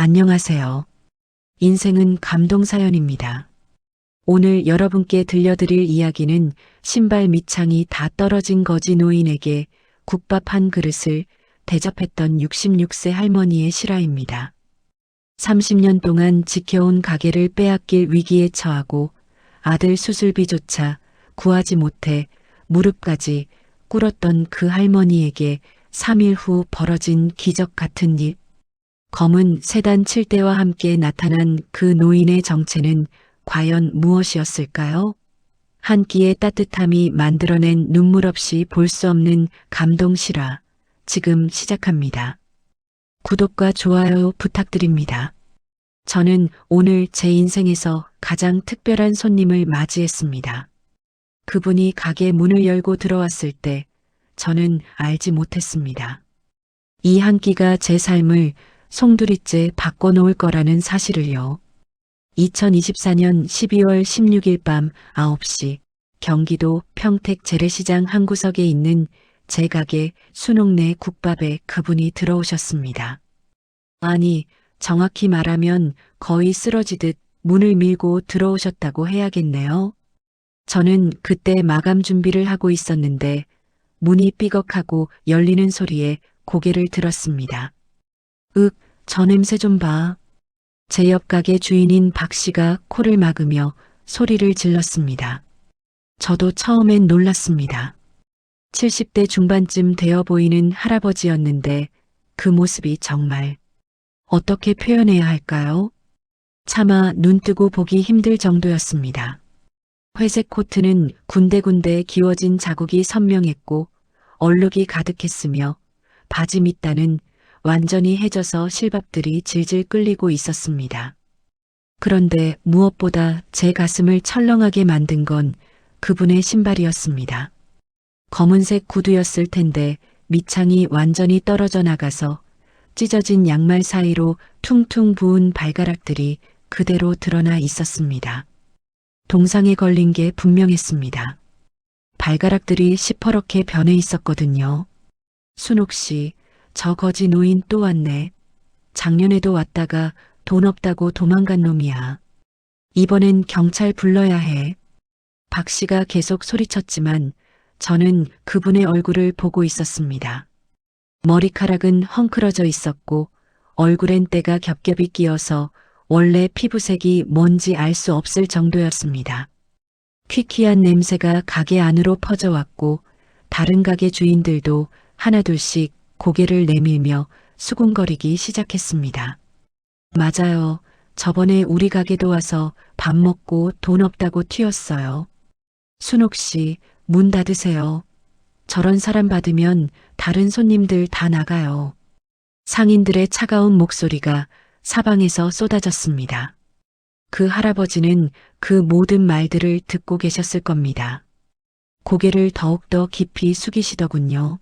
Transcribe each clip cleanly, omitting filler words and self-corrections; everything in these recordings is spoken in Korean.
안녕하세요. 인생은 감동사연입니다. 오늘 여러분께 들려드릴 이야기는 신발 밑창이 다 떨어진 거지 노인에게 국밥 한 그릇을 대접했던 66세 할머니의 실화입니다. 30년 동안 지켜온 가게를 빼앗길 위기에 처하고 아들 수술비조차 구하지 못해 무릎까지 꿇었던 그 할머니에게 3일 후 벌어진 기적 같은 일. 검은 세단 칠대와 함께 나타난 그 노인의 정체는 과연 무엇이었을까요? 한 끼의 따뜻함이 만들어낸 눈물 없이 볼 수 없는 감동 실화. 지금 시작합니다. 구독과 좋아요 부탁드립니다. 저는 오늘 제 인생에서 가장 특별한 손님을 맞이했습니다. 그분이 가게 문을 열고 들어왔을 때 저는 알지 못했습니다. 이 한 끼가 제 삶을 송두리째 바꿔놓을 거라는 사실을요. 2024년 12월 16일 밤 9시 경기도 평택 재래시장 한 구석에 있는 제 가게 순옥내 국밥에 그분이 들어오셨습니다. 아니, 정확히 말하면 거의 쓰러지듯 문을 밀고 들어오셨다고 해야겠네요. 저는 그때 마감 준비를 하고 있었는데 문이 삐걱하고 열리는 소리에 고개를 들었습니다. 저 냄새 좀 봐. 제 옆 가게 주인인 박 씨가 코를 막으며 소리를 질렀습니다. 저도 처음엔 놀랐습니다. 70대 중반쯤 되어 보이는 할아버지였는데 그 모습이 정말 어떻게 표현해야 할까요? 차마 눈 뜨고 보기 힘들 정도였습니다. 회색 코트는 군데군데 기워진 자국이 선명했고 얼룩이 가득했으며 바지 밑단은 완전히 해져서 실밥들이 질질 끌리고 있었습니다. 그런데 무엇보다 제 가슴을 철렁하게 만든 건 그분의 신발이었습니다. 검은색 구두였을 텐데 밑창이 완전히 떨어져 나가서 찢어진 양말 사이로 퉁퉁 부은 발가락들이 그대로 드러나 있었습니다. 동상에 걸린 게 분명했습니다. 발가락들이 시퍼렇게 변해 있었거든요. 순옥 씨, 저 거지 노인 또 왔네. 작년에도 왔다가 돈 없다고 도망간 놈이야. 이번엔 경찰 불러야 해. 박 씨가 계속 소리쳤지만 저는 그분의 얼굴을 보고 있었습니다. 머리카락은 헝클어져 있었고 얼굴엔 때가 겹겹이 끼어서 원래 피부색이 뭔지 알 수 없을 정도였습니다. 퀴퀴한 냄새가 가게 안으로 퍼져왔고 다른 가게 주인들도 하나둘씩 고개를 내밀며 수군거리기 시작했습니다. 맞아요. 저번에 우리 가게도 와서 밥 먹고 돈 없다고 튀었어요. 순옥 씨, 문 닫으세요. 저런 사람 받으면 다른 손님들 다 나가요. 상인들의 차가운 목소리가 사방에서 쏟아졌습니다. 그 할아버지는 그 모든 말들을 듣고 계셨을 겁니다. 고개를 더욱더 깊이 숙이시더군요.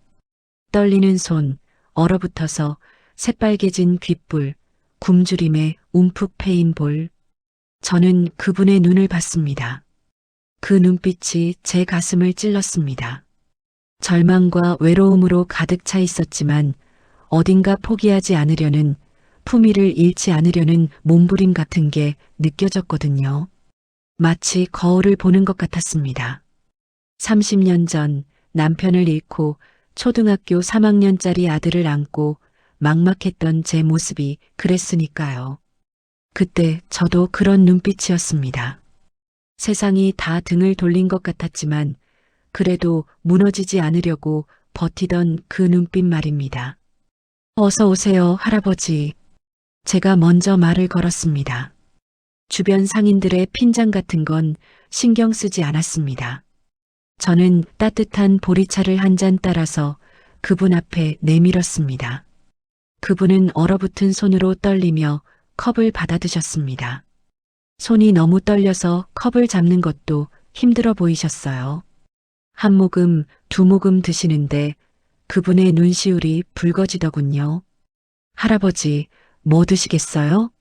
떨리는 손, 얼어붙어서 새빨개진 귓불, 굶주림에 움푹 패인 볼. 저는 그분의 눈을 봤습니다. 그 눈빛이 제 가슴을 찔렀습니다. 절망과 외로움으로 가득 차 있었지만 어딘가 포기하지 않으려는, 품위를 잃지 않으려는 몸부림 같은 게 느껴졌거든요. 마치 거울을 보는 것 같았습니다. 30년 전 남편을 잃고 초등학교 3학년짜리 아들을 안고 막막했던 제 모습이 그랬으니까요. 그때 저도 그런 눈빛이었습니다. 세상이 다 등을 돌린 것 같았지만 그래도 무너지지 않으려고 버티던 그 눈빛 말입니다. 어서 오세요, 할아버지. 제가 먼저 말을 걸었습니다. 주변 상인들의 핀잔 같은 건 신경 쓰지 않았습니다. 저는 따뜻한 보리차를 한 잔 따라서 그분 앞에 내밀었습니다. 그분은 얼어붙은 손으로 떨리며 컵을 받아 드셨습니다. 손이 너무 떨려서 컵을 잡는 것도 힘들어 보이셨어요. 한 모금, 두 모금 드시는데 그분의 눈시울이 붉어지더군요. 할아버지, 뭐 드시겠어요?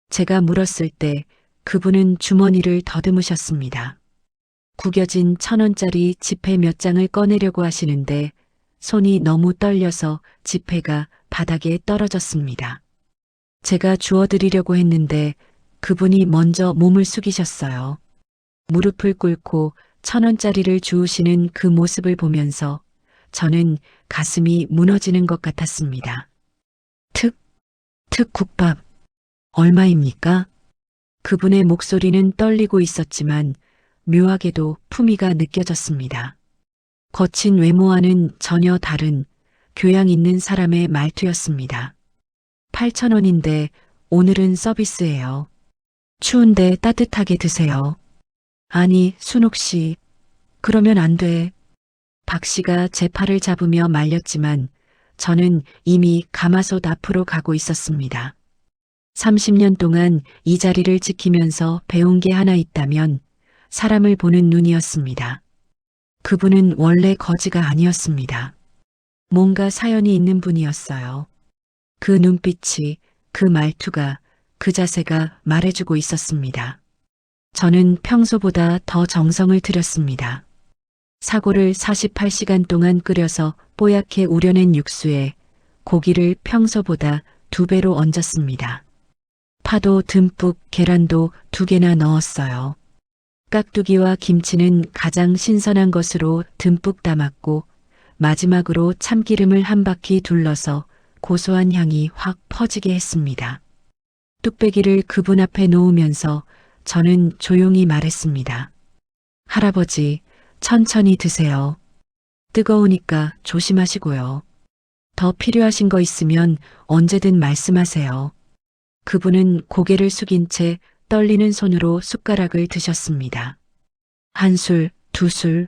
제가 물었을 때 그분은 주머니를 더듬으셨습니다. 구겨진 1,000원짜리 지폐 몇 장을 꺼내려고 하시는데 손이 너무 떨려서 지폐가 바닥에 떨어졌습니다. 제가 주워드리려고 했는데 그분이 먼저 몸을 숙이셨어요. 무릎을 꿇고 1,000원짜리를 주우시는 그 모습을 보면서 저는 가슴이 무너지는 것 같았습니다. 특, 국밥. 얼마입니까? 그분의 목소리는 떨리고 있었지만 묘하게도 품위가 느껴졌습니다. 거친 외모와는 전혀 다른 교양 있는 사람의 말투였습니다. 8,000원인데 오늘은 서비스예요. 추운데 따뜻하게 드세요. 아니, 순옥 씨. 그러면 안 돼. 박 씨가 제 팔을 잡으며 말렸지만 저는 이미 가마솥 앞으로 가고 있었습니다. 30년 동안 이 자리를 지키면서 배운 게 하나 있다면 사람을 보는 눈이었습니다. 그분은 원래 거지가 아니었습니다. 뭔가 사연이 있는 분이었어요. 그 눈빛이, 그 말투가, 그 자세가 말해주고 있었습니다. 저는 평소보다 더 정성을 들였습니다. 사고를 48시간 동안 끓여서 뽀얗게 우려낸 육수에 고기를 평소보다 2배로 얹었습니다. 파도 듬뿍, 계란도 2개나 넣었어요. 깍두기와 김치는 가장 신선한 것으로 듬뿍 담았고 마지막으로 참기름을 한 바퀴 둘러서 고소한 향이 확 퍼지게 했습니다. 뚝배기를 그분 앞에 놓으면서 저는 조용히 말했습니다. 할아버지, 천천히 드세요. 뜨거우니까 조심하시고요. 더 필요하신 거 있으면 언제든 말씀하세요. 그분은 고개를 숙인 채 떨리는 손으로 숟가락을 드셨습니다. 한 술, 2술.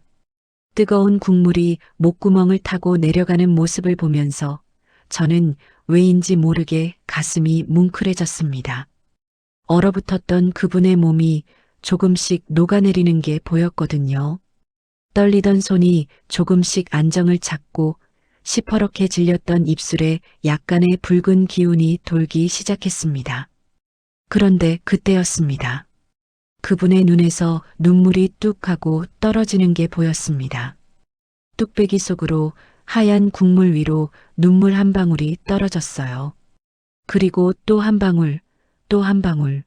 뜨거운 국물이 목구멍을 타고 내려가는 모습을 보면서 저는 왜인지 모르게 가슴이 뭉클해졌습니다. 얼어붙었던 그분의 몸이 조금씩 녹아내리는 게 보였거든요. 떨리던 손이 조금씩 안정을 찾고 시퍼렇게 질렸던 입술에 약간의 붉은 기운이 돌기 시작했습니다. 그런데 그때였습니다. 그분의 눈에서 눈물이 뚝 하고 떨어지는 게 보였습니다. 뚝배기 속으로 하얀 국물 위로 눈물 한 방울이 떨어졌어요. 그리고 또 한 방울, 또 한 방울.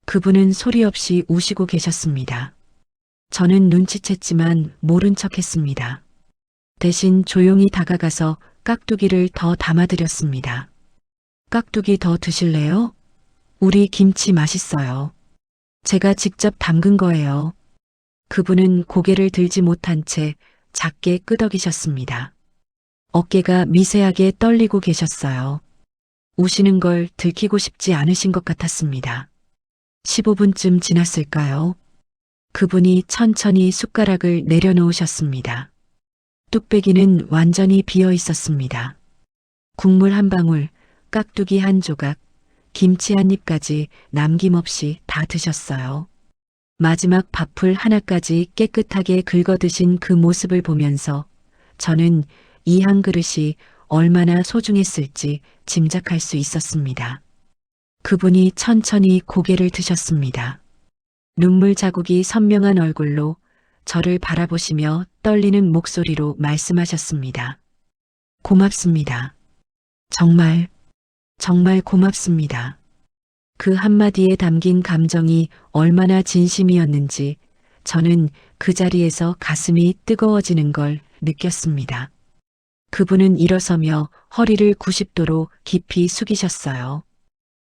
그분은 소리 없이 우시고 계셨습니다. 저는 눈치챘지만 모른 척 했습니다. 대신 조용히 다가가서 깍두기를 더 담아드렸습니다. 깍두기 더 드실래요? 우리 김치 맛있어요. 제가 직접 담근 거예요. 그분은 고개를 들지 못한 채 작게 끄덕이셨습니다. 어깨가 미세하게 떨리고 계셨어요. 우시는 걸 들키고 싶지 않으신 것 같았습니다. 15분쯤 지났을까요? 그분이 천천히 숟가락을 내려놓으셨습니다. 뚝배기는 완전히 비어 있었습니다. 국물 한 방울, 깍두기 한 조각, 김치 한 입까지 남김없이 다 드셨어요. 마지막 밥풀 하나까지 깨끗하게 긁어 드신 그 모습을 보면서 저는 이 한 그릇이 얼마나 소중했을지 짐작할 수 있었습니다. 그분이 천천히 고개를 드셨습니다. 눈물 자국이 선명한 얼굴로 저를 바라보시며 떨리는 목소리로 말씀하셨습니다. 고맙습니다. 정말, 정말 고맙습니다. 그 한마디에 담긴 감정이 얼마나 진심이었는지 저는 그 자리에서 가슴이 뜨거워지는 걸 느꼈습니다. 그분은 일어서며 허리를 90도로 깊이 숙이셨어요.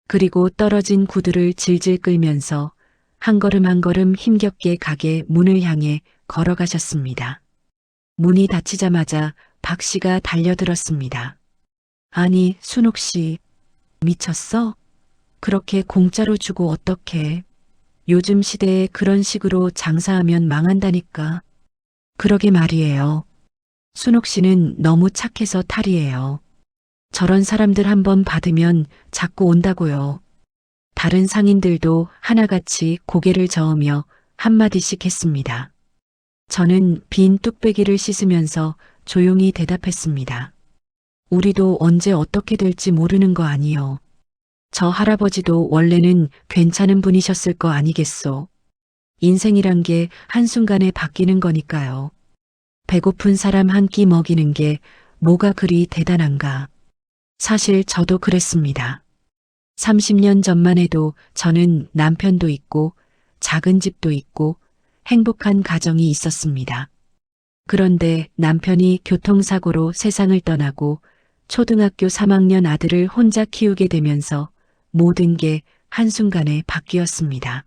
그리고 떨어진 구두를 질질 끌면서 한 걸음 한 걸음 힘겹게 가게 문을 향해 걸어가셨습니다. 문이 닫히자마자 박 씨가 달려들었습니다. 아니, 순옥 씨, 미쳤어? 그렇게 공짜로 주고 어떡해. 요즘 시대에 그런 식으로 장사하면 망한다니까. 그러게 말이에요. 순옥 씨는 너무 착해서 탈이에요. 저런 사람들 한번 받으면 자꾸 온다고요. 다른 상인들도 하나같이 고개를 저으며 한마디씩 했습니다. 저는 빈 뚝배기를 씻으면서 조용히 대답했습니다. 우리도 언제 어떻게 될지 모르는 거 아니요. 저 할아버지도 원래는 괜찮은 분이셨을 거 아니겠소. 인생이란 게 한순간에 바뀌는 거니까요. 배고픈 사람 한 끼 먹이는 게 뭐가 그리 대단한가. 사실 저도 그랬습니다. 30년 전만 해도 저는 남편도 있고 작은 집도 있고 행복한 가정이 있었습니다. 그런데 남편이 교통사고로 세상을 떠나고 초등학교 3학년 아들을 혼자 키우게 되면서 모든 게 한순간에 바뀌었습니다.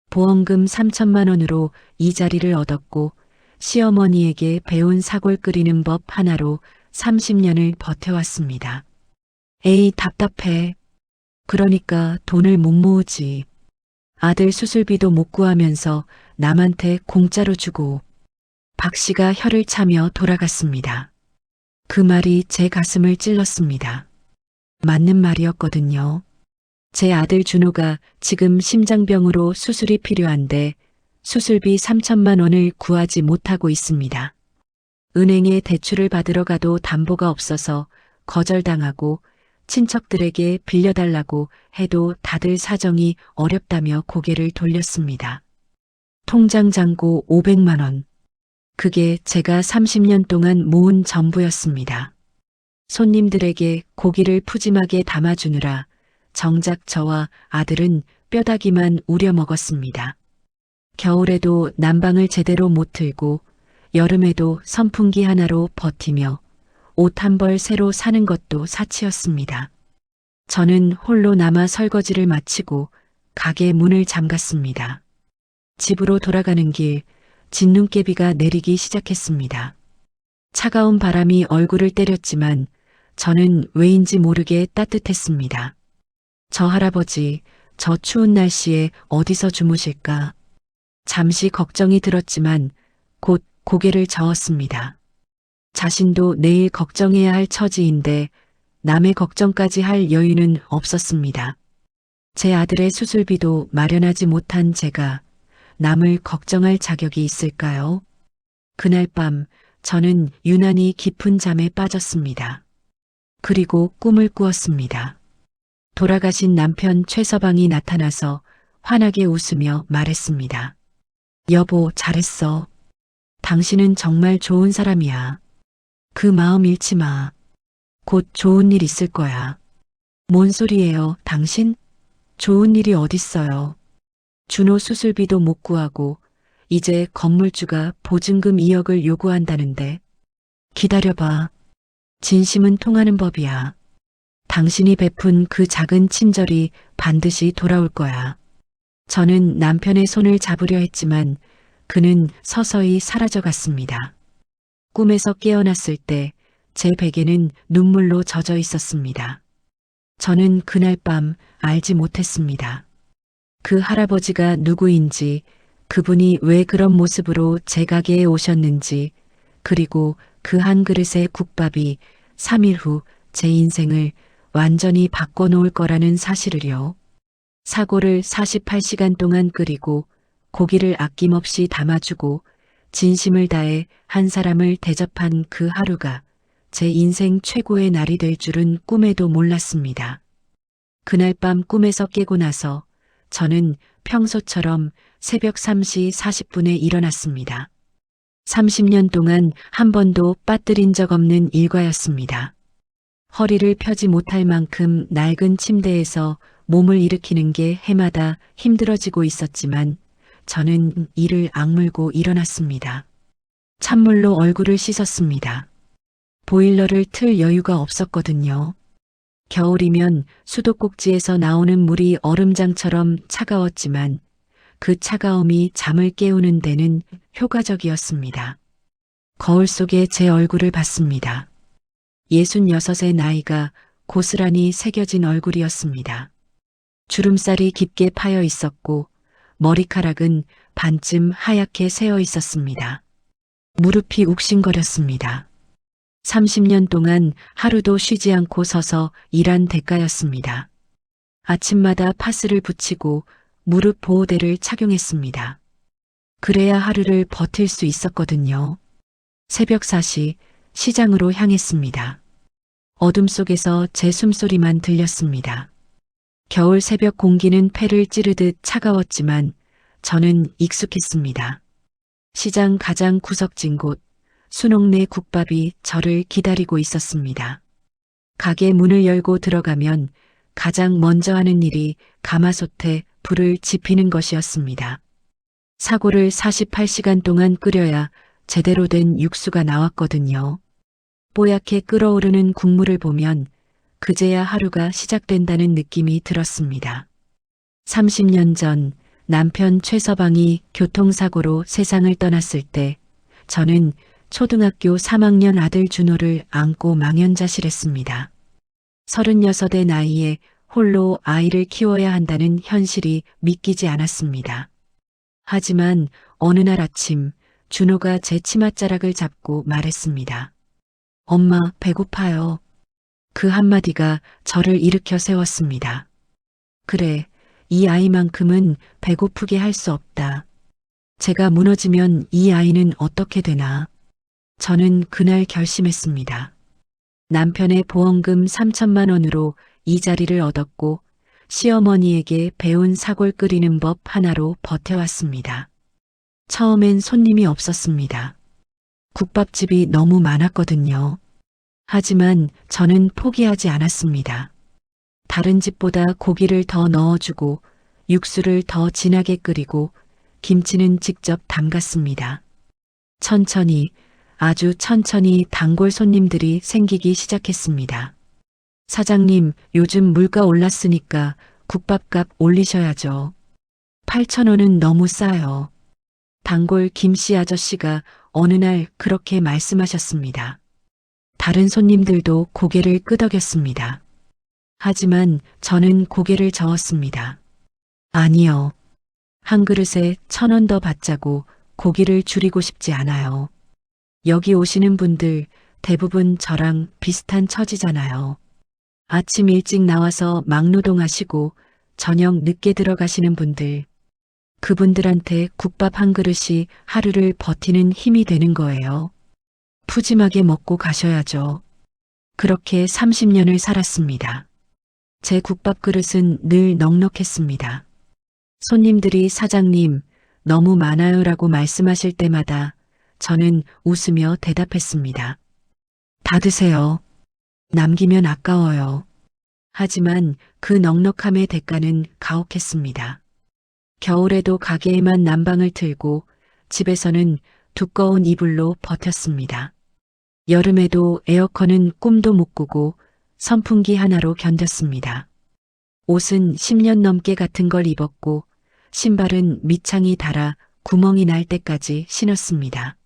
보험금 3천만 원으로 이자리를 얻었고 시어머니에게 배운 사골 끓이는 법 하나로 30년을 버텨왔습니다. 에이, 답답해. 그러니까 돈을 못 모으지. 아들 수술비도 못 구하면서 남한테 공짜로 주고. 박 씨가 혀를 차며 돌아갔습니다. 그 말이 제 가슴을 찔렀습니다. 맞는 말이었거든요. 제 아들 준호가 지금 심장병으로 수술이 필요한데 수술비 3천만 원을 구하지 못하고 있습니다. 은행에 대출을 받으러 가도 담보가 없어서 거절당하고 친척들에게 빌려달라고 해도 다들 사정이 어렵다며 고개를 돌렸습니다. 통장 잔고 500만 원. 그게 제가 30년 동안 모은 전부였습니다. 손님들에게 고기를 푸짐하게 담아주느라 정작 저와 아들은 뼈다귀만 우려 먹었습니다. 겨울에도 난방을 제대로 못 틀고 여름에도 선풍기 하나로 버티며 옷 한 벌 새로 사는 것도 사치였습니다. 저는 홀로 남아 설거지를 마치고 가게 문을 잠갔습니다. 집으로 돌아가는 길 진눈깨비가 내리기 시작했습니다. 차가운 바람이 얼굴을 때렸지만 저는 왜인지 모르게 따뜻했습니다. 저 할아버지, 저 추운 날씨에 어디서 주무실까? 잠시 걱정이 들었지만 곧 고개를 저었습니다. 자신도 내일 걱정해야 할 처지인데 남의 걱정까지 할 여유는 없었습니다. 제 아들의 수술비도 마련하지 못한 제가 남을 걱정할 자격이 있을까요? 그날 밤 저는 유난히 깊은 잠에 빠졌습니다. 그리고 꿈을 꾸었습니다. 돌아가신 남편 최서방이 나타나서 환하게 웃으며 말했습니다. 여보, 잘했어. 당신은 정말 좋은 사람이야. 그 마음 잃지 마. 곧 좋은 일 있을 거야. 뭔 소리예요, 당신? 좋은 일이 어딨어요. 준호 수술비도 못 구하고 이제 건물주가 보증금 2억을 요구한다는데. 기다려봐. 진심은 통하는 법이야. 당신이 베푼 그 작은 친절이 반드시 돌아올 거야. 저는 남편의 손을 잡으려 했지만 그는 서서히 사라져갔습니다. 꿈에서 깨어났을 때 제 베개는 눈물로 젖어 있었습니다. 저는 그날 밤 알지 못했습니다. 그 할아버지가 누구인지, 그분이 왜 그런 모습으로 제 가게에 오셨는지, 그리고 그 한 그릇의 국밥이 3일 후 제 인생을 완전히 바꿔놓을 거라는 사실을요. 사골을 48시간 동안 끓이고 고기를 아낌없이 담아주고 진심을 다해 한 사람을 대접한 그 하루가 제 인생 최고의 날이 될 줄은 꿈에도 몰랐습니다. 그날 밤 꿈에서 깨고 나서 저는 평소처럼 새벽 3시 40분에 일어났습니다. 30년 동안 한 번도 빠뜨린 적 없는 일과였습니다. 허리를 펴지 못할 만큼 낡은 침대에서 몸을 일으키는 게 해마다 힘들어지고 있었지만 저는 이를 악물고 일어났습니다. 찬물로 얼굴을 씻었습니다. 보일러를 틀 여유가 없었거든요. 겨울이면 수도꼭지에서 나오는 물이 얼음장처럼 차가웠지만 그 차가움이 잠을 깨우는 데는 효과적이었습니다. 거울 속에 제 얼굴을 봤습니다. 66의 나이가 고스란히 새겨진 얼굴이었습니다. 주름살이 깊게 파여 있었고 머리카락은 반쯤 하얗게 새어 있었습니다. 무릎이 욱신거렸습니다. 30년 동안 하루도 쉬지 않고 서서 일한 대가였습니다. 아침마다 파스를 붙이고 무릎 보호대를 착용했습니다. 그래야 하루를 버틸 수 있었거든요. 새벽 4시 시장으로 향했습니다. 어둠 속에서 제 숨소리만 들렸습니다. 겨울 새벽 공기는 폐를 찌르듯 차가웠지만 저는 익숙했습니다. 시장 가장 구석진 곳, 순옥내 국밥이 저를 기다리고 있었습니다. 가게 문을 열고 들어가면 가장 먼저 하는 일이 가마솥에 불을 지피는 것이었습니다. 사골을 48시간 동안 끓여야 제대로 된 육수가 나왔거든요. 뽀얗게 끓어오르는 국물을 보면 그제야 하루가 시작된다는 느낌이 들었습니다. 30년 전 남편 최서방이 교통사고로 세상을 떠났을 때 저는 초등학교 3학년 아들 준호를 안고 망연자실했습니다. 36의 나이에 홀로 아이를 키워야 한다는 현실이 믿기지 않았습니다. 하지만 어느 날 아침 준호가 제 치맛자락을 잡고 말했습니다. 엄마, 배고파요. 그 한마디가 저를 일으켜 세웠습니다. 그래, 이 아이만큼은 배고프게 할 수 없다. 제가 무너지면 이 아이는 어떻게 되나? 저는 그날 결심했습니다. 남편의 보험금 3천만 원으로 이 자리를 얻었고 시어머니에게 배운 사골 끓이는 법 하나로 버텨왔습니다. 처음엔 손님이 없었습니다. 국밥집이 너무 많았거든요. 하지만 저는 포기하지 않았습니다. 다른 집보다 고기를 더 넣어주고 육수를 더 진하게 끓이고 김치는 직접 담갔습니다. 천천히, 아주 천천히 단골 손님들이 생기기 시작했습니다. 사장님, 요즘 물가 올랐으니까 국밥값 올리셔야죠. 8,000원은 너무 싸요. 단골 김씨 아저씨가 어느 날 그렇게 말씀하셨습니다. 다른 손님들도 고개를 끄덕였습니다. 하지만 저는 고개를 저었습니다. 아니요. 한 그릇에 1,000원 더 받자고 고기를 줄이고 싶지 않아요. 여기 오시는 분들 대부분 저랑 비슷한 처지잖아요. 아침 일찍 나와서 막노동하시고 저녁 늦게 들어가시는 분들. 그분들한테 국밥 한 그릇이 하루를 버티는 힘이 되는 거예요. 푸짐하게 먹고 가셔야죠. 그렇게 30년을 살았습니다. 제 국밥 그릇은 늘 넉넉했습니다. 손님들이 사장님, 너무 많아요라고 말씀하실 때마다 저는 웃으며 대답했습니다. 다 드세요. 남기면 아까워요. 하지만 그 넉넉함의 대가는 가혹했습니다. 겨울에도 가게에만 난방을 틀고 집에서는 두꺼운 이불로 버텼습니다. 여름에도 에어컨은 꿈도 못 꾸고 선풍기 하나로 견뎠습니다. 옷은 10년 넘게 같은 걸 입었고 신발은 밑창이 닳아 구멍이 날 때까지 신었습니다.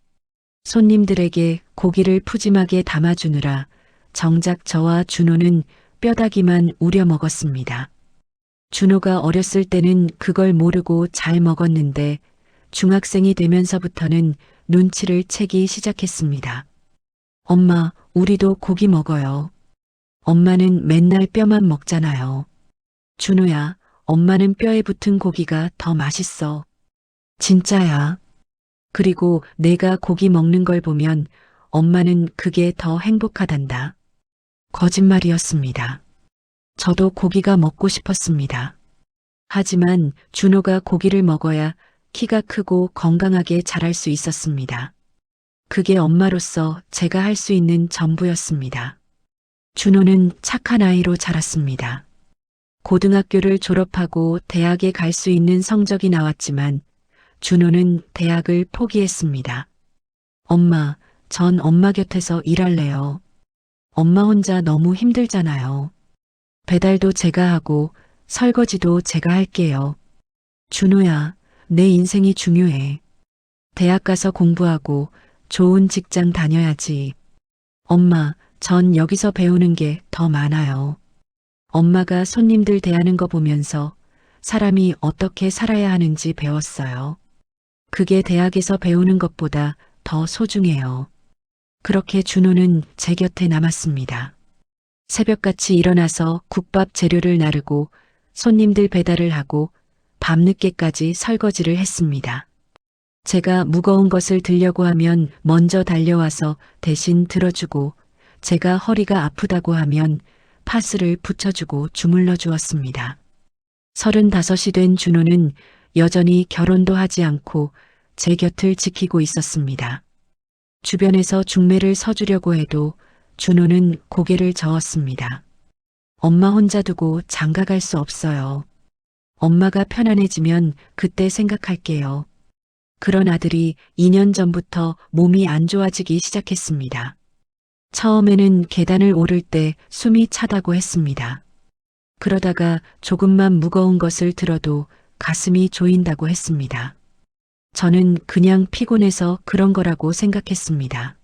손님들에게 고기를 푸짐하게 담아주느라 정작 저와 준호는 뼈다귀만 우려 먹었습니다. 준호가 어렸을 때는 그걸 모르고 잘 먹었는데 중학생이 되면서부터는 눈치를 채기 시작했습니다. 엄마, 우리도 고기 먹어요. 엄마는 맨날 뼈만 먹잖아요. 준호야, 엄마는 뼈에 붙은 고기가 더 맛있어. 진짜야. 그리고 내가 고기 먹는 걸 보면 엄마는 그게 더 행복하단다. 거짓말이었습니다. 저도 고기가 먹고 싶었습니다. 하지만 준호가 고기를 먹어야 키가 크고 건강하게 자랄 수 있었습니다. 그게 엄마로서 제가 할 수 있는 전부였습니다. 준호는 착한 아이로 자랐습니다. 고등학교를 졸업하고 대학에 갈 수 있는 성적이 나왔지만 준호는 대학을 포기했습니다. 엄마, 전 엄마 곁에서 일할래요. 엄마 혼자 너무 힘들잖아요. 배달도 제가 하고 설거지도 제가 할게요. 준호야, 내 인생이 중요해. 대학 가서 공부하고 좋은 직장 다녀야지. 엄마, 전 여기서 배우는 게 더 많아요. 엄마가 손님들 대하는 거 보면서 사람이 어떻게 살아야 하는지 배웠어요. 그게 대학에서 배우는 것보다 더 소중해요. 그렇게 준호는 제 곁에 남았습니다. 새벽같이 일어나서 국밥 재료를 나르고 손님들 배달을 하고 밤늦게까지 설거지를 했습니다. 제가 무거운 것을 들려고 하면 먼저 달려와서 대신 들어주고 제가 허리가 아프다고 하면 파스를 붙여주고 주물러 주었습니다. 35이 된 준호는 여전히 결혼도 하지 않고 제 곁을 지키고 있었습니다. 주변에서 중매를 서주려고 해도 준호는 고개를 저었습니다. 엄마 혼자 두고 장가 갈 수 없어요. 엄마가 편안해지면 그때 생각할게요. 그런 아들이 2년 전부터 몸이 안 좋아지기 시작했습니다. 처음에는 계단을 오를 때 숨이 차다고 했습니다. 그러다가 조금만 무거운 것을 들어도 가슴이 조인다고 했습니다. 저는 그냥 피곤해서 그런 거라고 생각했습니다.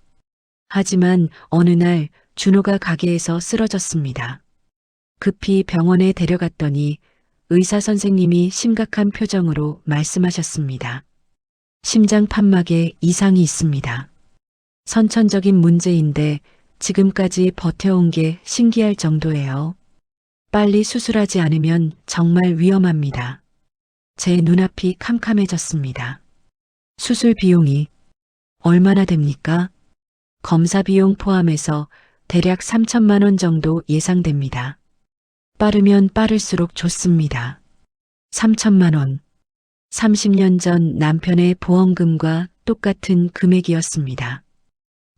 하지만 어느 날 준호가 가게에서 쓰러졌습니다. 급히 병원에 데려갔더니 의사 선생님이 심각한 표정으로 말씀하셨습니다. 심장 판막에 이상이 있습니다. 선천적인 문제인데 지금까지 버텨온 게 신기할 정도예요. 빨리 수술하지 않으면 정말 위험합니다. 제 눈앞이 캄캄해졌습니다. 수술 비용이 얼마나 됩니까? 검사 비용 포함해서 대략 3천만 원 정도 예상됩니다. 빠르면 빠를수록 좋습니다. 3천만 원. 30년 전 남편의 보험금과 똑같은 금액이었습니다.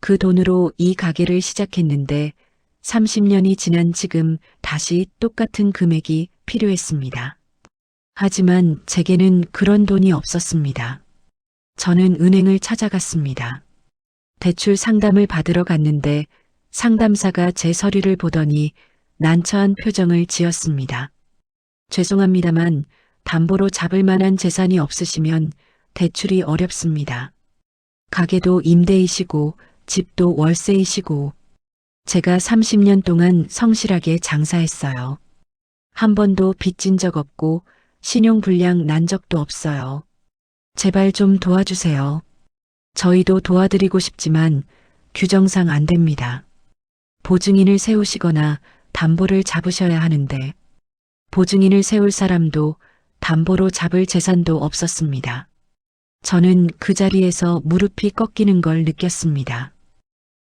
그 돈으로 이 가게를 시작했는데 30년이 지난 지금 다시 똑같은 금액이 필요했습니다. 하지만 제게는 그런 돈이 없었습니다. 저는 은행을 찾아갔습니다. 대출 상담을 받으러 갔는데 상담사가 제 서류를 보더니 난처한 표정을 지었습니다. 죄송합니다만 담보로 잡을 만한 재산이 없으시면 대출이 어렵습니다. 가게도 임대이시고 집도 월세이시고 제가 30년 동안 성실하게 장사했어요. 한 번도 빚진 적 없고 신용불량 난 적도 없어요. 제발 좀 도와주세요. 저희도 도와드리고 싶지만 규정상 안 됩니다. 보증인을 세우시거나 담보를 잡으셔야 하는데 보증인을 세울 사람도 담보로 잡을 재산도 없었습니다. 저는 그 자리에서 무릎이 꺾이는 걸 느꼈습니다.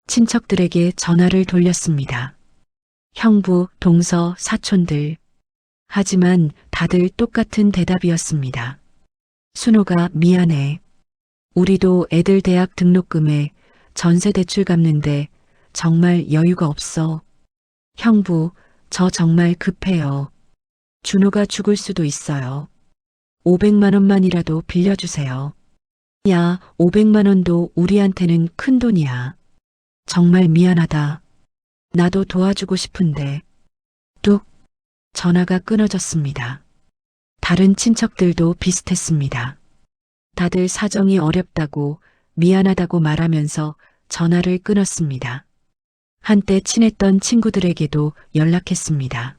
친척들에게 전화를 돌렸습니다. 형부, 동서, 사촌들. 하지만 다들 똑같은 대답이었습니다. 순호가 미안해. 우리도 애들 대학 등록금에 전세 대출 갚는데 정말 여유가 없어. 형부, 저 정말 급해요. 준호가 죽을 수도 있어요. 500만 원만이라도 빌려주세요. 야, 500만 원도 우리한테는 큰 돈이야. 정말 미안하다. 나도 도와주고 싶은데. 뚝. 전화가 끊어졌습니다. 다른 친척들도 비슷했습니다. 다들 사정이 어렵다고 미안하다고 말하면서 전화를 끊었습니다. 한때 친했던 친구들에게도 연락했습니다.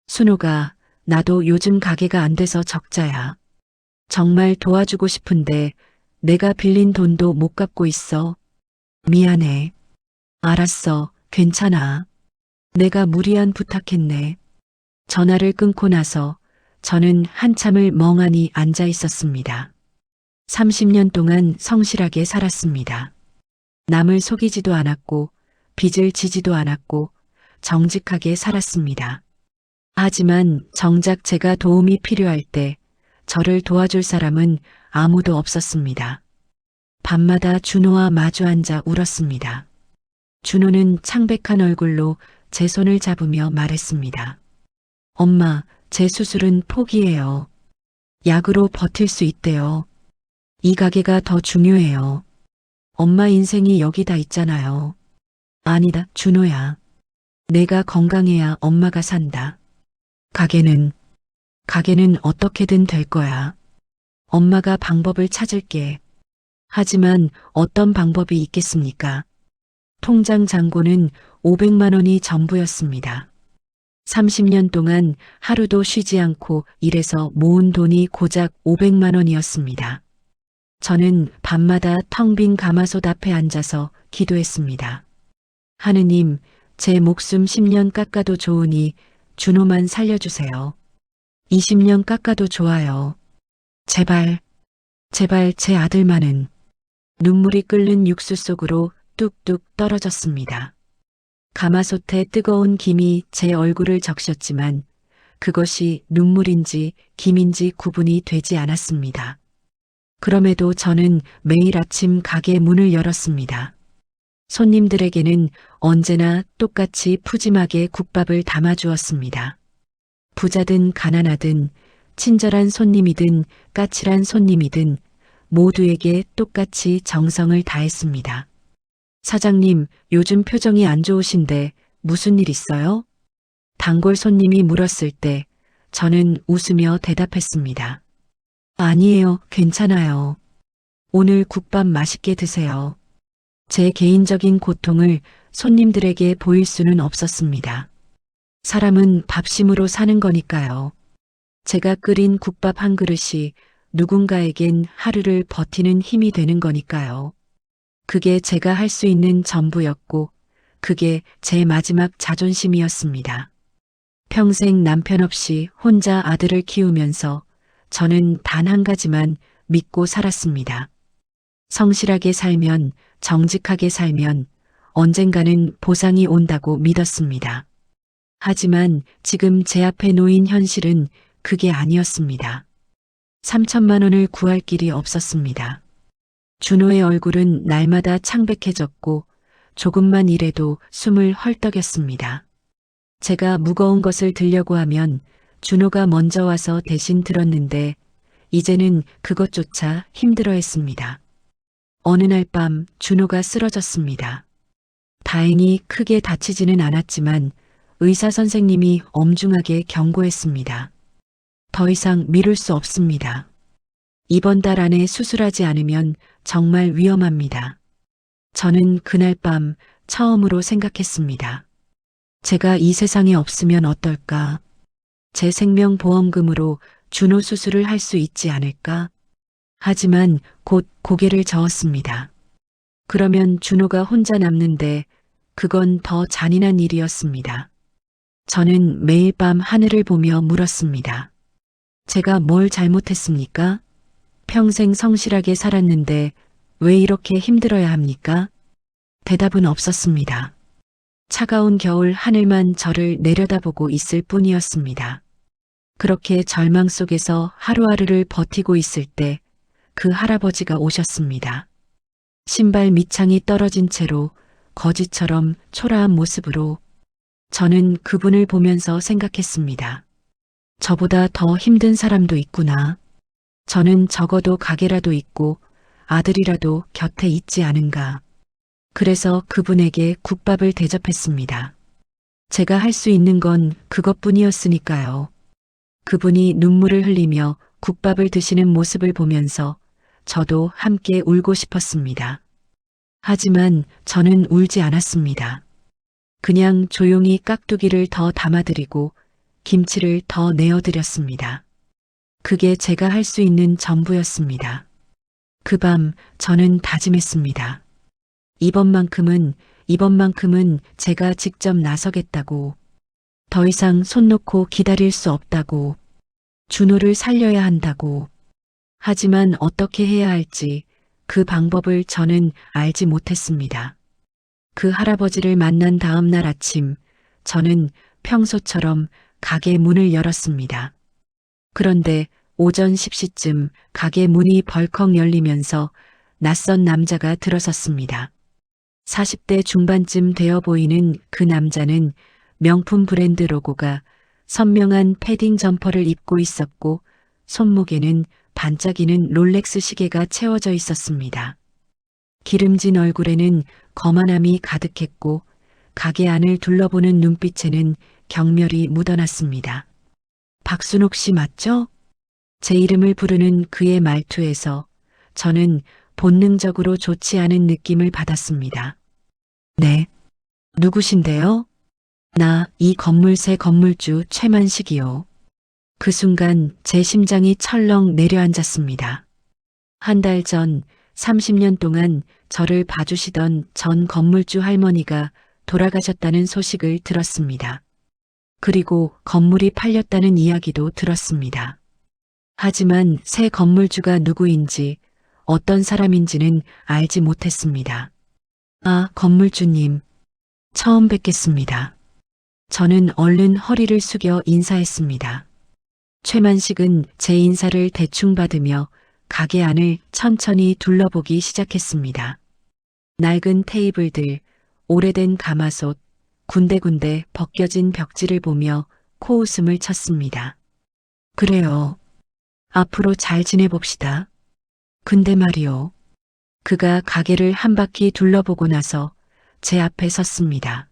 순호가 나도 요즘 가게가 안 돼서 적자야. 정말 도와주고 싶은데 내가 빌린 돈도 못 갚고 있어. 미안해. 알았어. 괜찮아. 내가 무리한 부탁했네. 전화를 끊고 나서 저는 한참을 멍하니 앉아 있었습니다. 30년 동안 성실하게 살았습니다. 남을 속이지도 않았고 빚을 지지도 않았고 정직하게 살았습니다. 하지만 정작 제가 도움이 필요할 때 저를 도와줄 사람은 아무도 없었습니다. 밤마다 준호와 마주 앉아 울었습니다. 준호는 창백한 얼굴로 제 손을 잡으며 말했습니다. 엄마, 제 수술은 포기해요. 약으로 버틸 수 있대요. 이 가게가 더 중요해요. 엄마 인생이 여기 다 있잖아요. 아니다, 준호야. 내가 건강해야 엄마가 산다. 가게는 어떻게든 될 거야. 엄마가 방법을 찾을게. 하지만 어떤 방법이 있겠습니까? 통장 잔고는 500만 원이 전부였습니다. 30년 동안 하루도 쉬지 않고 일해서 모은 돈이 고작 500만 원이었습니다. 저는 밤마다 텅 빈 가마솥 앞에 앉아서 기도했습니다. 하느님, 제 목숨 10년 깎아도 좋으니 준호만 살려주세요. 20년 깎아도 좋아요. 제발, 제발 제 아들만은. 눈물이 끓는 육수 속으로 뚝뚝 떨어졌습니다. 가마솥에 뜨거운 김이 제 얼굴을 적셨지만 그것이 눈물인지 김인지 구분이 되지 않았습니다. 그럼에도 저는 매일 아침 가게 문을 열었습니다. 손님들에게는 언제나 똑같이 푸짐하게 국밥을 담아주었습니다. 부자든 가난하든 친절한 손님이든 까칠한 손님이든 모두에게 똑같이 정성을 다했습니다. 사장님, 요즘 표정이 안 좋으신데 무슨 일 있어요? 단골 손님이 물었을 때 저는 웃으며 대답했습니다. 아니에요, 괜찮아요. 오늘 국밥 맛있게 드세요. 제 개인적인 고통을 손님들에게 보일 수는 없었습니다. 사람은 밥심으로 사는 거니까요. 제가 끓인 국밥 한 그릇이 누군가에겐 하루를 버티는 힘이 되는 거니까요. 그게 제가 할 수 있는 전부였고, 그게 제 마지막 자존심이었습니다. 평생 남편 없이 혼자 아들을 키우면서 저는 단 한 가지만 믿고 살았습니다. 성실하게 살면, 정직하게 살면 언젠가는 보상이 온다고 믿었습니다. 하지만 지금 제 앞에 놓인 현실은 그게 아니었습니다. 3천만 원을 구할 길이 없었습니다. 준호의 얼굴은 날마다 창백해졌고 조금만 일해도 숨을 헐떡였습니다. 제가 무거운 것을 들려고 하면 준호가 먼저 와서 대신 들었는데 이제는 그것조차 힘들어했습니다. 어느 날 밤 준호가 쓰러졌습니다. 다행히 크게 다치지는 않았지만 의사 선생님이 엄중하게 경고했습니다. 더 이상 미룰 수 없습니다. 이번 달 안에 수술하지 않으면 정말 위험합니다. 저는 그날 밤 처음으로 생각했습니다. 제가 이 세상에 없으면 어떨까? 제 생명보험금으로 준호 수술을 할 수 있지 않을까? 하지만 곧 고개를 저었습니다. 그러면 준호가 혼자 남는데 그건 더 잔인한 일이었습니다. 저는 매일 밤 하늘을 보며 물었습니다. 제가 뭘 잘못했습니까? 평생 성실하게 살았는데 왜 이렇게 힘들어야 합니까? 대답은 없었습니다. 차가운 겨울 하늘만 저를 내려다보고 있을 뿐이었습니다. 그렇게 절망 속에서 하루하루를 버티고 있을 때 그 할아버지가 오셨습니다. 신발 밑창이 떨어진 채로 거지처럼 초라한 모습으로 저는 그분을 보면서 생각했습니다. 저보다 더 힘든 사람도 있구나. 저는 적어도 가게라도 있고 아들이라도 곁에 있지 않은가. 그래서 그분에게 국밥을 대접했습니다. 제가 할 수 있는 건 그것뿐이었으니까요. 그분이 눈물을 흘리며 국밥을 드시는 모습을 보면서 저도 함께 울고 싶었습니다. 하지만 저는 울지 않았습니다. 그냥 조용히 깍두기를 더 담아드리고 김치를 더 내어드렸습니다. 그게 제가 할 수 있는 전부였습니다. 그 밤 저는 다짐했습니다. 이번만큼은 제가 직접 나서겠다고. 더 이상 손 놓고 기다릴 수 없다고. 준호를 살려야 한다고. 하지만 어떻게 해야 할지 그 방법을 저는 알지 못했습니다. 그 할아버지를 만난 다음 날 아침 저는 평소처럼 가게 문을 열었습니다. 그런데 오전 10시쯤 가게 문이 벌컥 열리면서 낯선 남자가 들어섰습니다. 40대 중반쯤 되어 보이는 그 남자는 명품 브랜드 로고가 선명한 패딩 점퍼를 입고 있었고 손목에는 반짝이는 롤렉스 시계가 채워져 있었습니다. 기름진 얼굴에는 거만함이 가득했고 가게 안을 둘러보는 눈빛에는 경멸이 묻어났습니다. 박순옥 씨 맞죠? 제 이름을 부르는 그의 말투에서 저는 본능적으로 좋지 않은 느낌을 받았습니다. 네. 누구신데요? 나 이 건물 새 건물주 최만식이요. 그 순간 제 심장이 철렁 내려앉았습니다. 한 달 전 30년 동안 저를 봐주시던 전 건물주 할머니가 돌아가셨다는 소식을 들었습니다. 그리고 건물이 팔렸다는 이야기도 들었습니다. 하지만 새 건물주가 누구인지 어떤 사람인지는 알지 못했습니다. 아, 건물주님. 처음 뵙겠습니다. 저는 얼른 허리를 숙여 인사했습니다. 최만식은 제 인사를 대충 받으며 가게 안을 천천히 둘러보기 시작했습니다. 낡은 테이블들, 오래된 가마솥, 군데군데 벗겨진 벽지를 보며 코웃음을 쳤습니다. 그래요. 앞으로 잘 지내봅시다. 근데 말이요. 그가 가게를 한 바퀴 둘러보고 나서 제 앞에 섰습니다.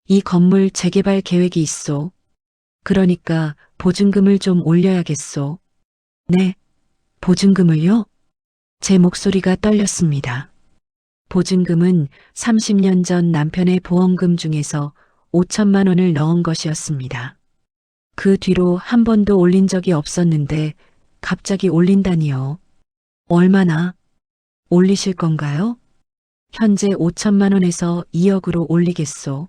이 건물 재개발 계획이 있소. 그러니까 보증금을 좀 올려야겠소. 네, 보증금을요? 제 목소리가 떨렸습니다. 보증금은 30년 전 남편의 보험금 중에서 5천만 원을 넣은 것이었습니다. 그 뒤로 한 번도 올린 적이 없었는데 갑자기 올린다니요. 얼마나 올리실 건가요? 현재 5천만 원에서 2억으로 올리겠소.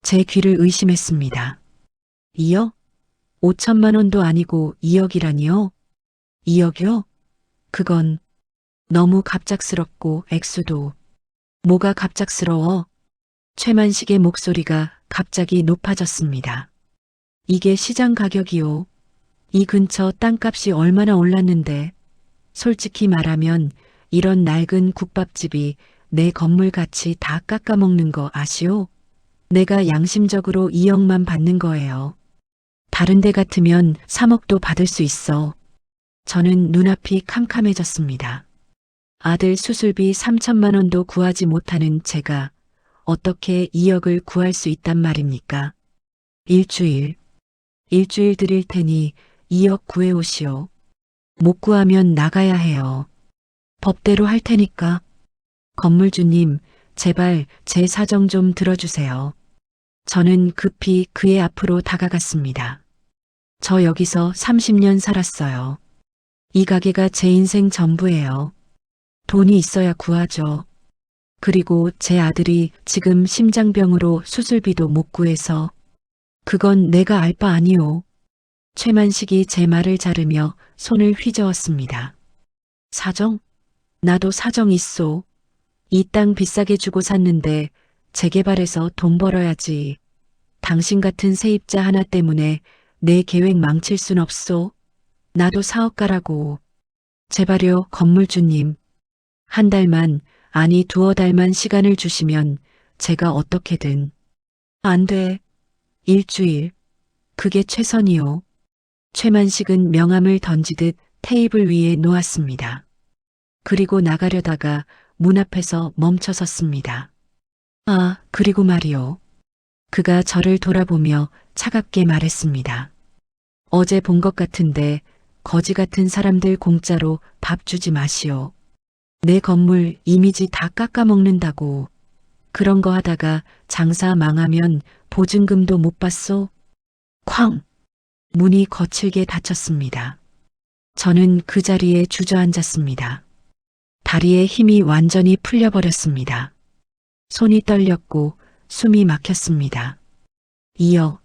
제 귀를 의심했습니다. 2억? 5천만 원도 아니고 2억이라니요? 2억이요? 그건 너무 갑작스럽고 액수도. 뭐가 갑작스러워? 최만식의 목소리가 갑자기 높아졌습니다. 이게 시장 가격이요. 이 근처 땅값이 얼마나 올랐는데. 솔직히 말하면 이런 낡은 국밥집이 내 건물 가치 다 깎아먹는 거 아시오? 내가 양심적으로 2억만 받는 거예요. 다른 데 같으면 3억도 받을 수 있어. 저는 눈앞이 캄캄해졌습니다. 아들 수술비 3천만 원도 구하지 못하는 제가 어떻게 2억을 구할 수 있단 말입니까? 일주일 드릴 테니 2억 구해오시오. 못 구하면 나가야 해요. 법대로 할 테니까. 건물주님, 제발 제 사정 좀 들어주세요. 저는 급히 그의 앞으로 다가갔습니다. 저 여기서 30년 살았어요. 이 가게가 제 인생 전부예요. 돈이 있어야 구하죠. 그리고 제 아들이 지금 심장병으로 수술비도 못 구해서. 그건 내가 알 바 아니오. 최만식이 제 말을 자르며 손을 휘저었습니다. 사정? 나도 사정 있소. 이 땅 비싸게 주고 샀는데 재개발해서 돈 벌어야지. 당신 같은 세입자 하나 때문에 내 계획 망칠 순 없소. 나도 사업가라고. 제발요, 건물주님. 한 달만, 아니 두어 달만 시간을 주시면 제가 어떻게든. 안 돼. 일주일. 그게 최선이요. 최만식은 명함을 던지듯 테이블 위에 놓았습니다. 그리고 나가려다가 문 앞에서 멈춰 섰습니다. 아, 그리고 말이요. 그가 저를 돌아보며 차갑게 말했습니다. 어제 본 것 같은데 거지 같은 사람들 공짜로 밥 주지 마시오. 내 건물 이미지 다 깎아먹는다고. 그런 거 하다가 장사 망하면 보증금도 못 받소? 쾅! 문이 거칠게 닫혔습니다. 저는 그 자리에 주저앉았습니다. 다리에 힘이 완전히 풀려버렸습니다. 손이 떨렸고 숨이 막혔습니다. 2억.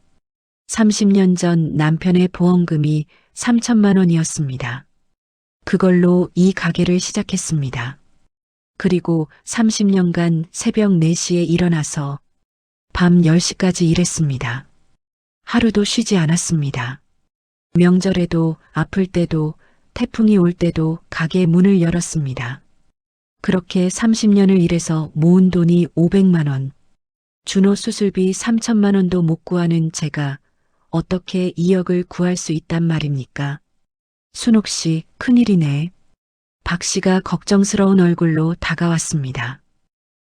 30년 전 남편의 보험금이 3천만 원이었습니다. 그걸로 이 가게를 시작했습니다. 그리고 30년간 새벽 4시에 일어나서 밤 10시까지 일했습니다. 하루도 쉬지 않았습니다. 명절에도 아플 때도 태풍이 올 때도 가게 문을 열었습니다. 그렇게 30년을 일해서 모은 돈이 500만 원. 준호 수술비 3천만 원도 못 구하는 제가 어떻게 2억을 구할 수 있단 말입니까? 순옥 씨, 큰일이네. 박 씨가 걱정스러운 얼굴로 다가왔습니다.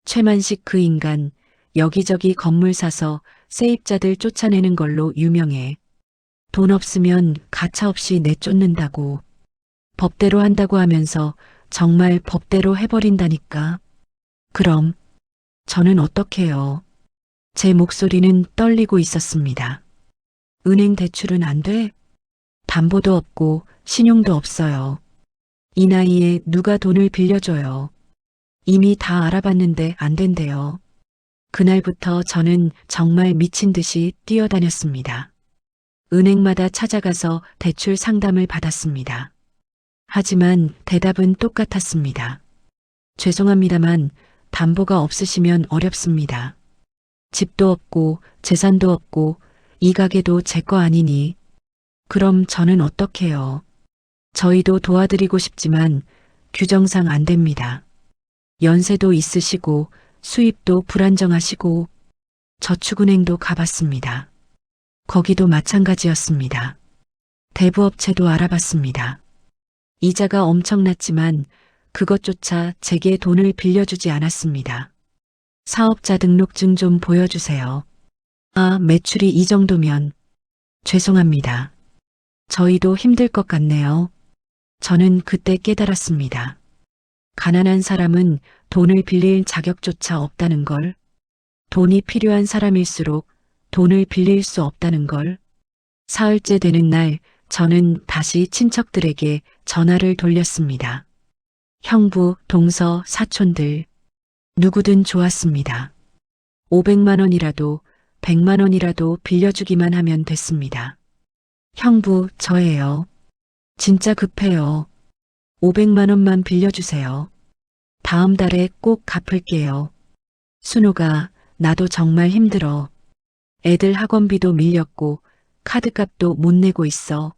최만식 그 인간, 여기저기 건물 사서 세입자들 쫓아내는 걸로 유명해. 돈 없으면 가차없이 내쫓는다고. 법대로 한다고 하면서 정말 법대로 해버린다니까. 그럼 저는 어떡해요? 제 목소리는 떨리고 있었습니다. 은행 대출은 안 돼? 담보도 없고 신용도 없어요. 이 나이에 누가 돈을 빌려줘요. 이미 다 알아봤는데 안 된대요. 그날부터 저는 정말 미친 듯이 뛰어다녔습니다. 은행마다 찾아가서 대출 상담을 받았습니다. 하지만 대답은 똑같았습니다. 죄송합니다만 담보가 없으시면 어렵습니다. 집도 없고 재산도 없고 이 가게도 제 거 아니니. 그럼 저는 어떡해요? 저희도 도와드리고 싶지만 규정상 안 됩니다. 연세도 있으시고 수입도 불안정하시고 저축은행도 가봤습니다. 거기도 마찬가지였습니다. 대부업체도 알아봤습니다. 이자가 엄청났지만 그것조차 제게 돈을 빌려주지 않았습니다. 사업자 등록증 좀 보여주세요. 아, 매출이 이 정도면 죄송합니다. 저희도 힘들 것 같네요. 저는 그때 깨달았습니다. 가난한 사람은 돈을 빌릴 자격조차 없다는 걸, 돈이 필요한 사람일수록 돈을 빌릴 수 없다는 걸. 사흘째 되는 날 저는 다시 친척들에게 전화를 돌렸습니다. 형부, 동서, 사촌들 누구든 좋았습니다. 500만 원이라도 100만 원이라도 빌려주기만 하면 됐습니다. 형부, 저예요. 진짜 급해요. 500만 원만 빌려주세요. 다음 달에 꼭 갚을게요. 순호가, 나도 정말 힘들어. 애들 학원비도 밀렸고 카드값도 못 내고 있어.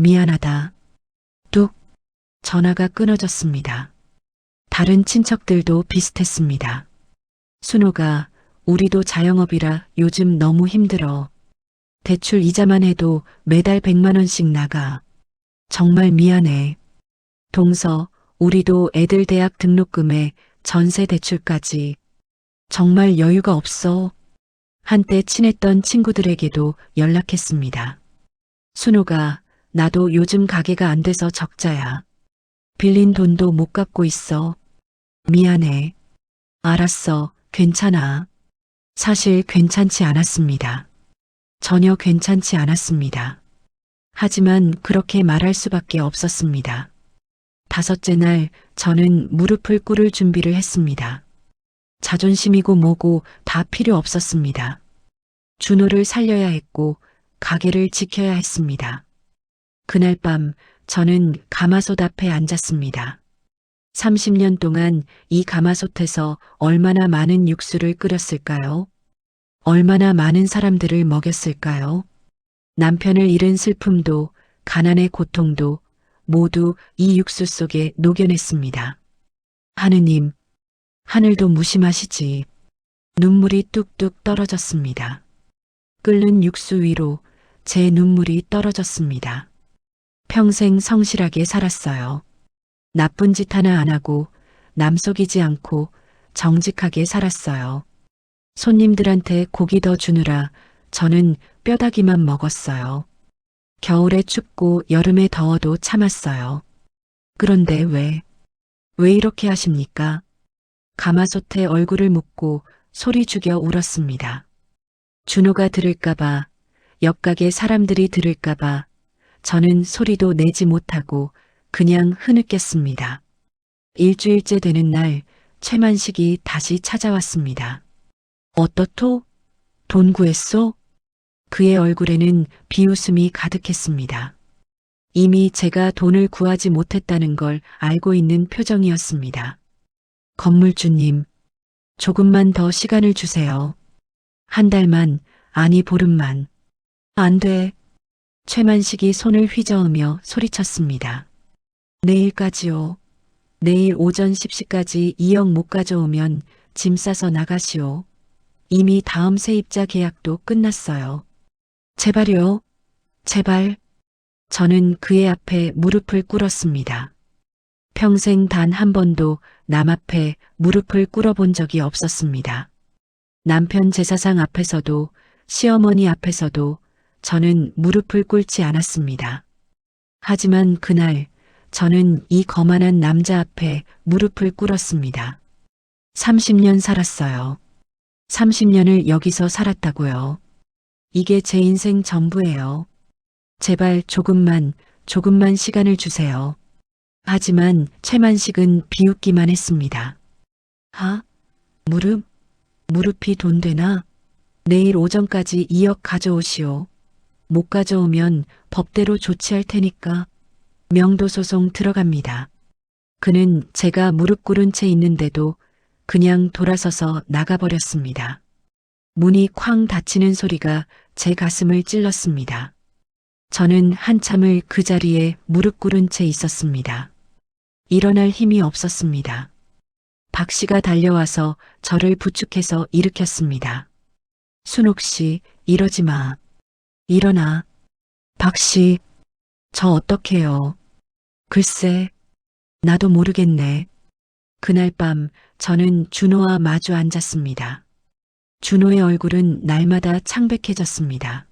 미안하다. 뚝. 전화가 끊어졌습니다. 다른 친척들도 비슷했습니다. 순호가, 우리도 자영업이라 요즘 너무 힘들어. 대출 이자만 해도 매달 100만 원씩 나가. 정말 미안해. 동서, 우리도 애들 대학 등록금에 전세 대출까지. 정말 여유가 없어. 한때 친했던 친구들에게도 연락했습니다. 순호가, 나도 요즘 가게가 안 돼서 적자야. 빌린 돈도 못 갚고 있어. 미안해. 알았어. 괜찮아. 사실 괜찮지 않았습니다. 전혀 괜찮지 않았습니다. 하지만 그렇게 말할 수밖에 없었습니다. 다섯째 날 저는 무릎을 꿇을 준비를 했습니다. 자존심이고 뭐고 다 필요 없었습니다. 준호를 살려야 했고 가게를 지켜야 했습니다. 그날 밤 저는 가마솥 앞에 앉았습니다. 30년 동안 이 가마솥에서 얼마나 많은 육수를 끓였을까요? 얼마나 많은 사람들을 먹였을까요? 남편을 잃은 슬픔도 가난의 고통도 모두 이 육수 속에 녹여냈습니다. 하느님, 하늘도 무심하시지. 눈물이 뚝뚝 떨어졌습니다. 끓는 육수 위로 제 눈물이 떨어졌습니다. 평생 성실하게 살았어요. 나쁜 짓 하나 안 하고 남 속이지 않고 정직하게 살았어요. 손님들한테 고기 더 주느라 저는 뼈다귀만 먹었어요. 겨울에 춥고 여름에 더워도 참았어요. 그런데 왜 이렇게 하십니까? 가마솥에 얼굴을 묻고 소리 죽여 울었습니다. 준호가 들을까봐, 옆가게 사람들이 들을까봐 저는 소리도 내지 못하고 그냥 흐느꼈습니다. 일주일째 되는 날 최만식이 다시 찾아왔습니다. 어떻소? 돈 구했소? 그의 얼굴에는 비웃음이 가득했습니다. 이미 제가 돈을 구하지 못했다는 걸 알고 있는 표정이었습니다. 건물주님, 조금만 더 시간을 주세요. 한 달만, 아니 보름만. 안 돼. 최만식이 손을 휘저으며 소리쳤습니다. 내일까지요. 내일 오전 10시까지 2억 못 가져오면 짐 싸서 나가시오. 이미 다음 세입자 계약도 끝났어요. 제발요. 제발. 저는 그의 앞에 무릎을 꿇었습니다. 평생 단 한 번도 남 앞에 무릎을 꿇어본 적이 없었습니다. 남편 제사상 앞에서도 시어머니 앞에서도 저는 무릎을 꿇지 않았습니다. 하지만 그날 저는 이 거만한 남자 앞에 무릎을 꿇었습니다. 30년 살았어요. 30년을 여기서 살았다고요. 이게 제 인생 전부예요. 제발 조금만 시간을 주세요. 하지만 최만식은 비웃기만 했습니다. 무릎이 돈 되나? 내일 오전까지 2억 가져오시오. 못 가져오면 법대로 조치할 테니까. 명도소송 들어갑니다. 그는 제가 무릎 꿇은 채 있는데도 그냥 돌아서서 나가버렸습니다. 문이 쾅 닫히는 소리가 제 가슴을 찔렀습니다. 저는 한참을 그 자리에 무릎 꿇은 채 있었습니다. 일어날 힘이 없었습니다. 박 씨가 달려와서 저를 부축해서 일으켰습니다. 순옥 씨, 이러지 마. 일어나. 박 씨, 저 어떡해요. 글쎄, 나도 모르겠네. 그날 밤 저는 준호와 마주 앉았습니다. 준호의 얼굴은 날마다 창백해졌습니다.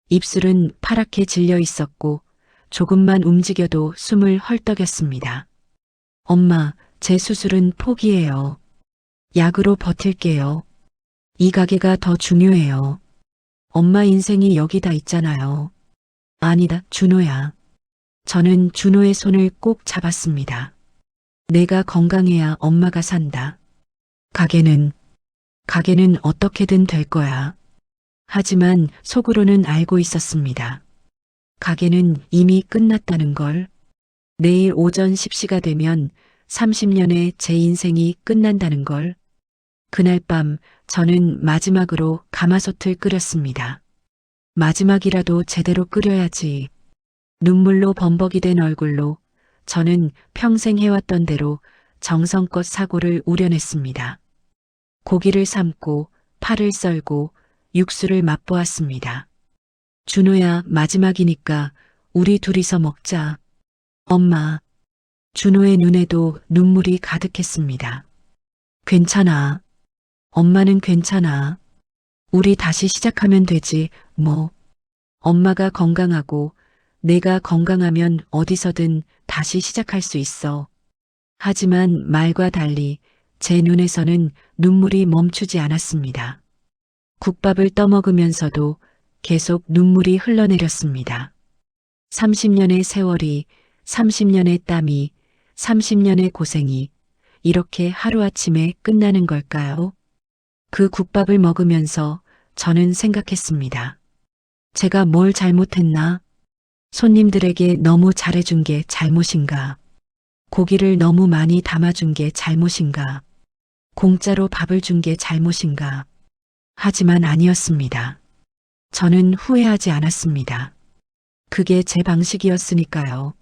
입술은 파랗게 질려 있었고 조금만 움직여도 숨을 헐떡였습니다. 엄마, 제 수술은 포기해요. 약으로 버틸게요. 이 가게가 더 중요해요. 엄마 인생이 여기다 있잖아요. 아니다, 준호야. 저는 준호의 손을 꼭 잡았습니다. 내가 건강해야 엄마가 산다. 가게는 어떻게든 될 거야. 하지만 속으로는 알고 있었습니다. 가게는 이미 끝났다는 걸. 내일 오전 10시가 되면 30년의 제 인생이 끝난다는 걸. 그날 밤 저는 마지막으로 가마솥을 끓였습니다. 마지막이라도 제대로 끓여야지. 눈물로 범벅이 된 얼굴로 저는 평생 해왔던 대로 정성껏 사고를 우려냈습니다. 고기를 삶고 파를 썰고 육수를 맛보았습니다. 준호야, 마지막이니까 우리 둘이서 먹자. 엄마. 준호의 눈에도 눈물이 가득했습니다. 괜찮아. 엄마는 괜찮아. 우리 다시 시작하면 되지, 뭐. 엄마가 건강하고 내가 건강하면 어디서든 다시 시작할 수 있어. 하지만 말과 달리 제 눈에서는 눈물이 멈추지 않았습니다. 국밥을 떠먹으면서도 계속 눈물이 흘러내렸습니다. 30년의 세월이, 30년의 땀이, 30년의 고생이 이렇게 하루아침에 끝나는 걸까요? 그 국밥을 먹으면서 저는 생각했습니다. 제가 뭘 잘못했나? 손님들에게 너무 잘해준 게 잘못인가? 고기를 너무 많이 담아준 게 잘못인가? 공짜로 밥을 준 게 잘못인가? 하지만 아니었습니다. 저는 후회하지 않았습니다. 그게 제 방식이었으니까요.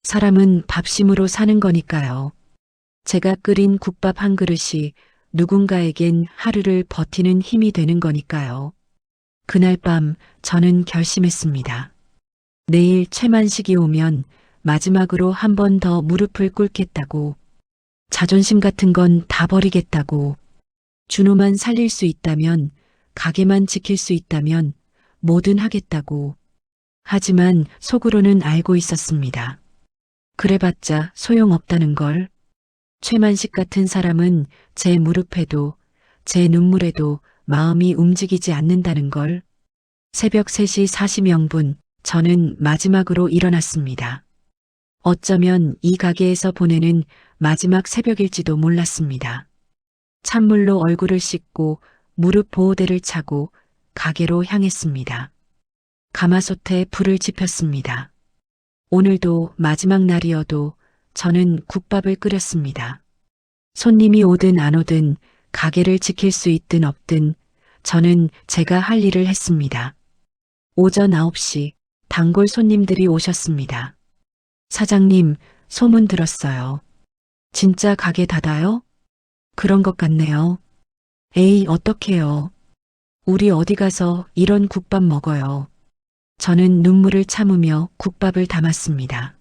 사람은 밥심으로 사는 거니까요. 제가 끓인 국밥 한 그릇이 누군가에겐 하루를 버티는 힘이 되는 거니까요. 그날 밤 저는 결심했습니다. 내일 최만식이 오면 마지막으로 한 번 더 무릎을 꿇겠다고. 자존심 같은 건 다 버리겠다고. 준호만 살릴 수 있다면, 가게만 지킬 수 있다면 뭐든 하겠다고. 하지만 속으로는 알고 있었습니다. 그래봤자 소용없다는 걸. 최만식 같은 사람은 제 무릎에도 제 눈물에도 마음이 움직이지 않는다는 걸. 새벽 3시 40분 저는 마지막으로 일어났습니다. 어쩌면 이 가게에서 보내는 마지막 새벽일지도 몰랐습니다. 찬물로 얼굴을 씻고 무릎 보호대를 차고 가게로 향했습니다. 가마솥에 불을 지폈습니다. 오늘도 마지막 날이어도 저는 국밥을 끓였습니다. 손님이 오든 안 오든 가게를 지킬 수 있든 없든 저는 제가 할 일을 했습니다. 오전 9시 단골 손님들이 오셨습니다. 사장님, 소문 들었어요. 진짜 가게 닫아요? 그런 것 같네요. 에이, 어떡해요. 우리 어디 가서 이런 국밥 먹어요. 저는 눈물을 참으며 국밥을 담았습니다.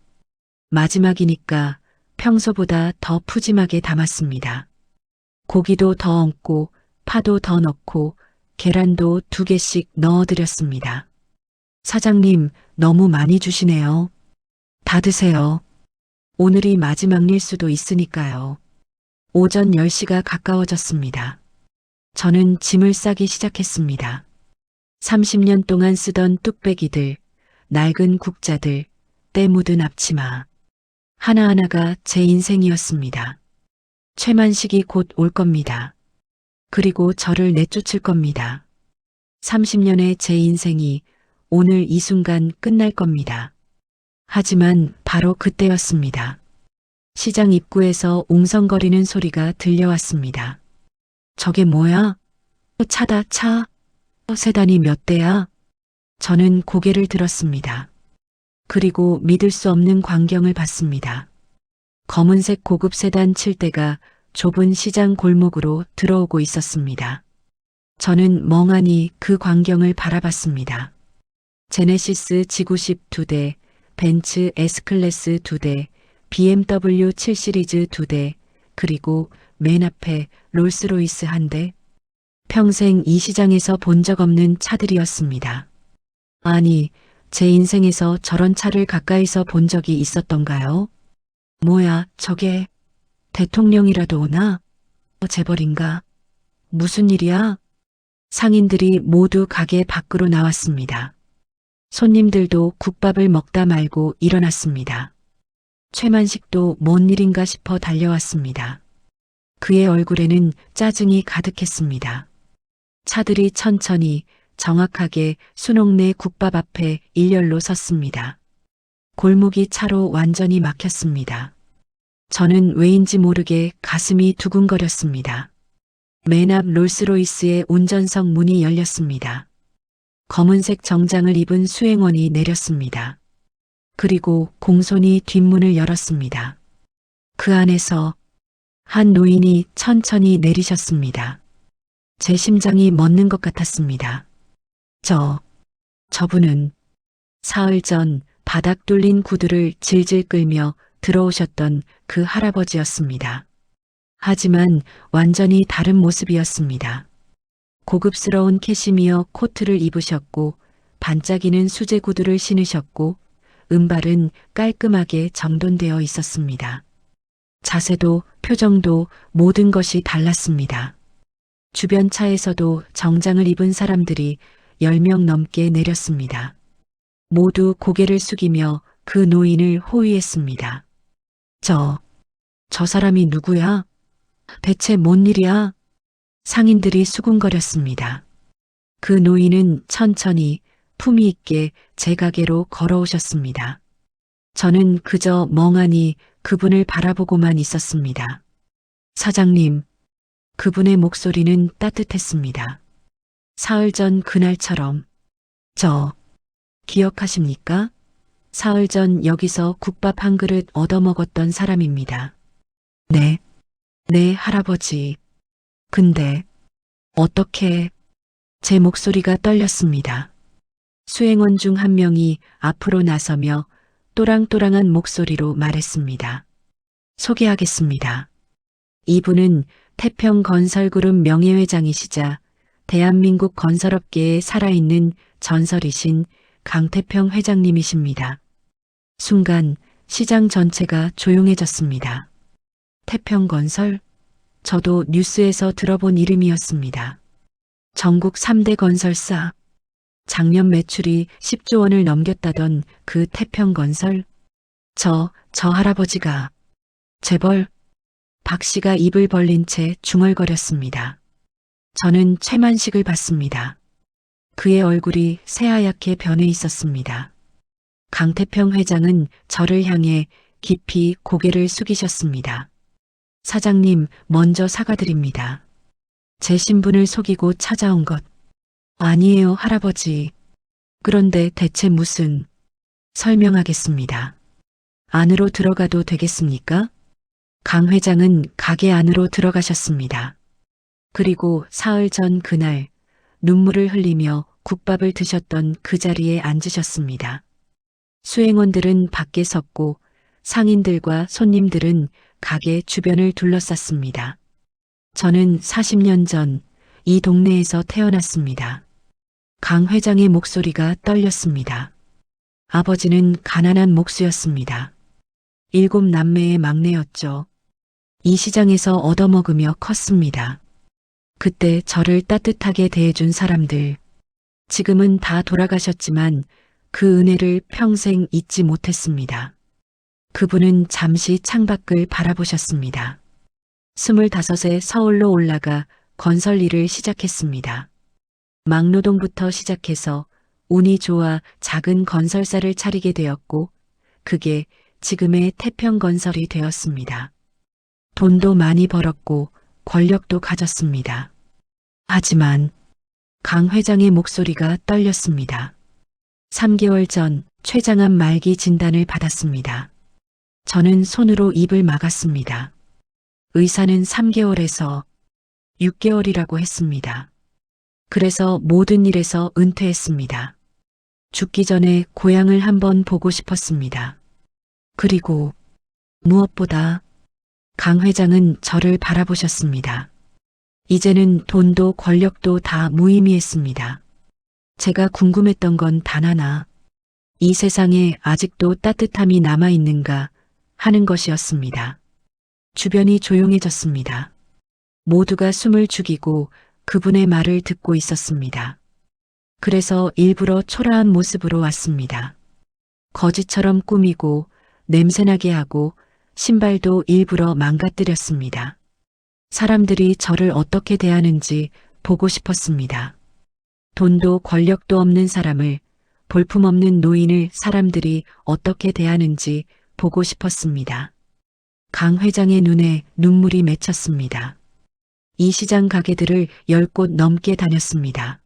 마지막이니까 평소보다 더 푸짐하게 담았습니다. 고기도 더 얹고 파도 더 넣고 계란도 2개씩 넣어드렸습니다. 사장님, 너무 많이 주시네요. 다 드세요. 오늘이 마지막일 수도 있으니까요. 오전 10시가 가까워졌습니다. 저는 짐을 싸기 시작했습니다. 30년 동안 쓰던 뚝배기들, 낡은 국자들, 때 묻은 앞치마. 하나하나가 제 인생이었습니다. 최만식이 곧 올 겁니다. 그리고 저를 내쫓을 겁니다. 30년의 제 인생이 오늘 이 순간 끝날 겁니다. 하지만 바로 그때였습니다. 시장 입구에서 웅성거리는 소리가 들려왔습니다. 저게 뭐야? 차다, 차. 세단이 몇 대야? 저는 고개를 들었습니다. 그리고 믿을 수 없는 광경을 봤습니다. 검은색 고급 세단 7대가 좁은 시장 골목으로 들어오고 있었습니다. 저는 멍하니 그 광경을 바라봤습니다. 제네시스 G90 2대, 벤츠 S클래스 2대, BMW 7 시리즈 2대, 그리고 맨 앞에 롤스로이스 1대. 평생 이 시장에서 본 적 없는 차들이었습니다. 아니, 제 인생에서 저런 차를 가까이서 본 적이 있었던가요? 뭐야, 저게 대통령이라도 오나? 재벌인가? 무슨 일이야? 상인들이 모두 가게 밖으로 나왔습니다. 손님들도 국밥을 먹다 말고 일어났습니다. 최만식도 뭔 일인가 싶어 달려왔습니다. 그의 얼굴에는 짜증이 가득했습니다. 차들이 천천히 정확하게 순옥내 국밥 앞에 일렬로 섰습니다. 골목이 차로 완전히 막혔습니다. 저는 왜인지 모르게 가슴이 두근거렸습니다. 맨 앞 롤스로이스의 운전석 문이 열렸습니다. 검은색 정장을 입은 수행원이 내렸습니다. 그리고 공손히 뒷문을 열었습니다. 그 안에서 한 노인이 천천히 내리셨습니다. 제 심장이 멎는 것 같았습니다. 저분은 사흘 전 바닥 뚫린 구두를 질질 끌며 들어오셨던 그 할아버지였습니다. 하지만 완전히 다른 모습이었습니다. 고급스러운 캐시미어 코트를 입으셨고 반짝이는 수제 구두를 신으셨고 은발은 깔끔하게 정돈되어 있었습니다. 자세도 표정도 모든 것이 달랐습니다. 주변 차에서도 정장을 입은 사람들이 10명 넘게 내렸습니다. 모두 고개를 숙이며 그 노인을 호위했습니다. 저 사람이 누구야? 대체 뭔 일이야? 상인들이 수군거렸습니다. 그 노인은 천천히 품위 있게 제 가게로 걸어오셨습니다. 저는 그저 멍하니 그분을 바라보고만 있었습니다. 사장님, 그분의 목소리는 따뜻했습니다. 사흘 전 그날처럼. 기억하십니까? 사흘 전 여기서 국밥 한 그릇 얻어먹었던 사람입니다. 네, 할아버지. 근데 어떻게... 제 목소리가 떨렸습니다. 수행원 중 한 명이 앞으로 나서며 또랑또랑한 목소리로 말했습니다. 소개하겠습니다. 이분은 태평건설그룹 명예회장이시자 대한민국 건설업계에 살아있는 전설이신 강태평 회장님이십니다. 순간 시장 전체가 조용해졌습니다. 태평건설? 저도 뉴스에서 들어본 이름이었습니다. 전국 3대 건설사. 작년 매출이 10조 원을 넘겼다던 그 태평건설. 저 할아버지가. 재벌. 박 씨가 입을 벌린 채 중얼거렸습니다. 저는 최만식을 봤습니다. 그의 얼굴이 새하얗게 변해 있었습니다. 강태평 회장은 저를 향해 깊이 고개를 숙이셨습니다. 사장님, 먼저 사과드립니다. 제 신분을 속이고 찾아온 것. 아니에요, 할아버지. 그런데 대체 무슨... 설명하겠습니다. 안으로 들어가도 되겠습니까? 강 회장은 가게 안으로 들어가셨습니다. 그리고 사흘 전 그날 눈물을 흘리며 국밥을 드셨던 그 자리에 앉으셨습니다. 수행원들은 밖에 섰고 상인들과 손님들은 가게 주변을 둘러쌌습니다. 저는 40년 전 이 동네에서 태어났습니다. 강 회장의 목소리가 떨렸습니다. 아버지는 가난한 목수였습니다. 7 남매의 막내였죠. 이 시장에서 얻어먹으며 컸습니다. 그때 저를 따뜻하게 대해준 사람들. 지금은 다 돌아가셨지만 그 은혜를 평생 잊지 못했습니다. 그분은 잠시 창밖을 바라보셨습니다. 25에 서울로 올라가 건설 일을 시작했습니다. 막노동부터 시작해서 운이 좋아 작은 건설사를 차리게 되었고 그게 지금의 태평건설이 되었습니다. 돈도 많이 벌었고 권력도 가졌습니다. 하지만 강 회장의 목소리가 떨렸습니다. 3개월 전 췌장암 말기 진단을 받았습니다. 저는 손으로 입을 막았습니다. 의사는 3개월에서 6개월이라고 했습니다. 그래서 모든 일에서 은퇴했습니다. 죽기 전에 고향을 한번 보고 싶었습니다. 그리고 무엇보다 강 회장은 저를 바라보셨습니다. 이제는 돈도 권력도 다 무의미했습니다. 제가 궁금했던 건 단 하나, 이 세상에 아직도 따뜻함이 남아있는가 하는 것이었습니다. 주변이 조용해졌습니다. 모두가 숨을 죽이고 그분의 말을 듣고 있었습니다. 그래서 일부러 초라한 모습으로 왔습니다. 거지처럼 꾸미고 냄새나게 하고 신발도 일부러 망가뜨렸습니다. 사람들이 저를 어떻게 대하는지 보고 싶었습니다. 돈도 권력도 없는 사람을, 볼품없는 노인을 사람들이 어떻게 대하는지 보고 싶었습니다. 강 회장의 눈에 눈물이 맺혔습니다. 이 시장 가게들을 10곳 넘게 다녔습니다.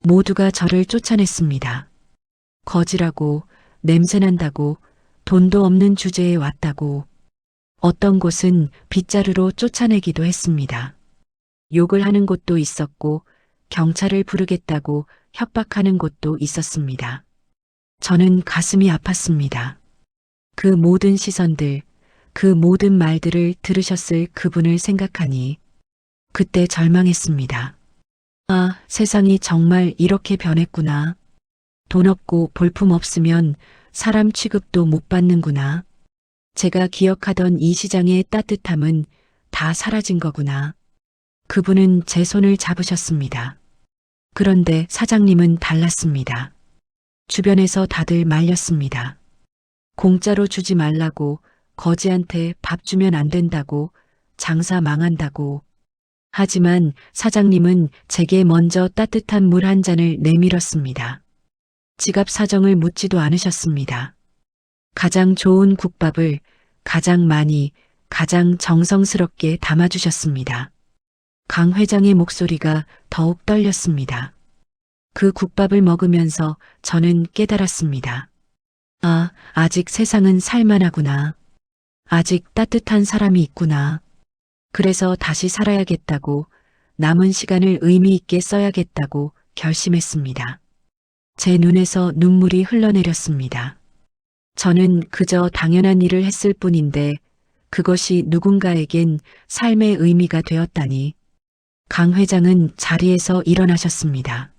모두가 저를 쫓아냈습니다. 거지라고, 냄새난다고, 돈도 없는 주제에 왔다고, 어떤 곳은 빗자루로 쫓아내기도 했습니다. 욕을 하는 곳도 있었고 경찰을 부르겠다고 협박하는 곳도 있었습니다. 저는 가슴이 아팠습니다. 그 모든 시선들, 그 모든 말들을 들으셨을 그분을 생각하니 그때 절망했습니다. 아, 세상이 정말 이렇게 변했구나. 돈 없고 볼품 없으면 사람 취급도 못 받는구나. 제가 기억하던 이 시장의 따뜻함은 다 사라진 거구나. 그분은 제 손을 잡으셨습니다. 그런데 사장님은 달랐습니다. 주변에서 다들 말렸습니다. 공짜로 주지 말라고, 거지한테 밥 주면 안 된다고, 장사 망한다고. 하지만 사장님은 제게 먼저 따뜻한 물 한 잔을 내밀었습니다. 지갑 사정을 묻지도 않으셨습니다. 가장 좋은 국밥을 가장 많이, 가장 정성스럽게 담아주셨습니다. 강 회장의 목소리가 더욱 떨렸습니다. 그 국밥을 먹으면서 저는 깨달았습니다. 아, 아직 세상은 살만하구나. 아직 따뜻한 사람이 있구나. 그래서 다시 살아야겠다고, 남은 시간을 의미 있게 써야겠다고 결심했습니다. 제 눈에서 눈물이 흘러내렸습니다. 저는 그저 당연한 일을 했을 뿐인데 그것이 누군가에겐 삶의 의미가 되었다니. 강 회장은 자리에서 일어나셨습니다.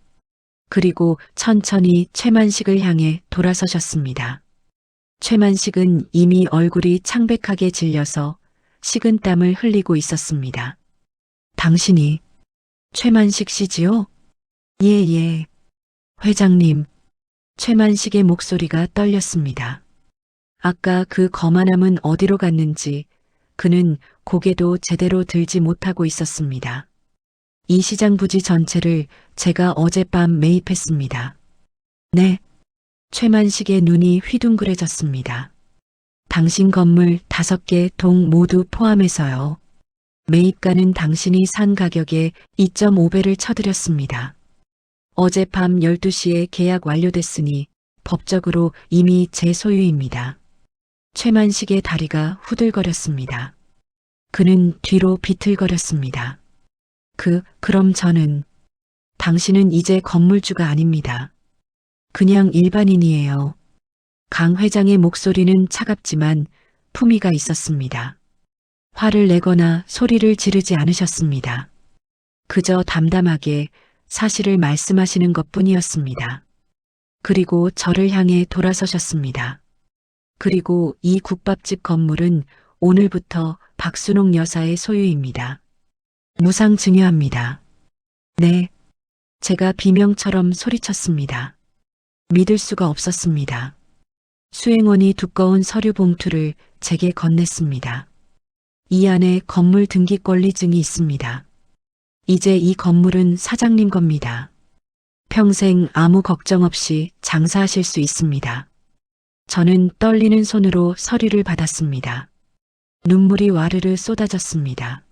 그리고 천천히 최만식을 향해 돌아서셨습니다. 최만식은 이미 얼굴이 창백하게 질려서 식은땀을 흘리고 있었습니다. 당신이 최만식 씨지요? 예. 회장님. 최만식의 목소리가 떨렸습니다. 아까 그 거만함은 어디로 갔는지 그는 고개도 제대로 들지 못하고 있었습니다. 이 시장 부지 전체를 제가 어젯밤 매입했습니다. 네. 최만식의 눈이 휘둥그레졌습니다. 당신 건물 5개 동 모두 포함해서요. 매입가는 당신이 산 가격의 2.5배를 쳐드렸습니다. 어젯밤 12시에 계약 완료됐으니 법적으로 이미 제 소유입니다. 최만식의 다리가 후들거렸습니다. 그는 뒤로 비틀거렸습니다. 그럼 저는, 당신은 이제 건물주가 아닙니다. 그냥 일반인이에요. 강 회장의 목소리는 차갑지만 품위가 있었습니다. 화를 내거나 소리를 지르지 않으셨습니다. 그저 담담하게 사실을 말씀하시는 것뿐이었습니다. 그리고 저를 향해 돌아서셨습니다. 그리고 이 국밥집 건물은 오늘부터 박순옥 여사의 소유입니다. 무상 증여합니다. 네. 제가 비명처럼 소리쳤습니다. 믿을 수가 없었습니다. 수행원이 두꺼운 서류 봉투를 제게 건넸습니다. 이 안에 건물 등기 권리증이 있습니다. 이제 이 건물은 사장님 겁니다. 평생 아무 걱정 없이 장사하실 수 있습니다. 저는 떨리는 손으로 서류를 받았습니다. 눈물이 와르르 쏟아졌습니다.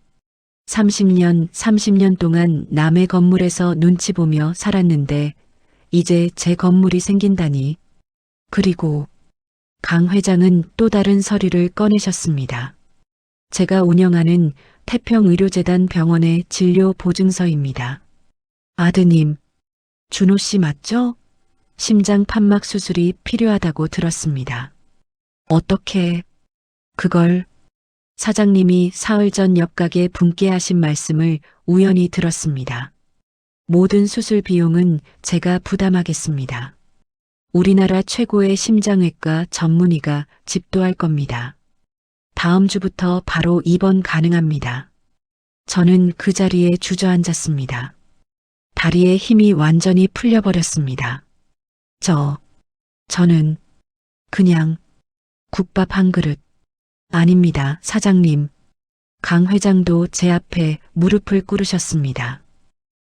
30년 동안 남의 건물에서 눈치 보며 살았는데 이제 제 건물이 생긴다니. 그리고 강 회장은 또 다른 서류를 꺼내셨습니다. 제가 운영하는 태평의료재단 병원의 진료 보증서입니다. 아드님, 준호 씨 맞죠? 심장 판막 수술이 필요하다고 들었습니다. 어떻게 그걸 사장님이 사흘 전 옆가게 분께 하신 말씀을 우연히 들었습니다. 모든 수술 비용은 제가 부담하겠습니다. 우리나라 최고의 심장외과 전문의가 집도할 겁니다. 다음 주부터 바로 입원 가능합니다. 저는 그 자리에 주저앉았습니다. 다리에 힘이 완전히 풀려버렸습니다. 저는 그냥 국밥 한 그릇. 아닙니다, 사장님. 강 회장도 제 앞에 무릎을 꿇으셨습니다.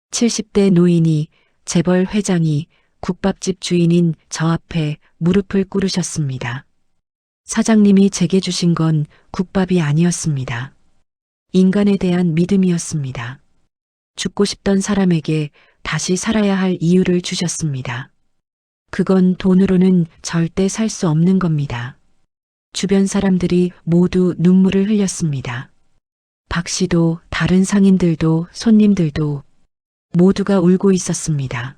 70대 노인이 재벌 회장이 국밥집 주인인 저 앞에 무릎을 꿇으셨습니다. 사장님이 제게 주신 건 국밥이 아니었습니다. 인간에 대한 믿음이었습니다. 죽고 싶던 사람에게 다시 살아야 할 이유를 주셨습니다. 그건 돈으로는 절대 살 수 없는 겁니다. 주변 사람들이 모두 눈물을 흘렸습니다. 박 씨도 다른 상인들도 손님들도 모두가 울고 있었습니다.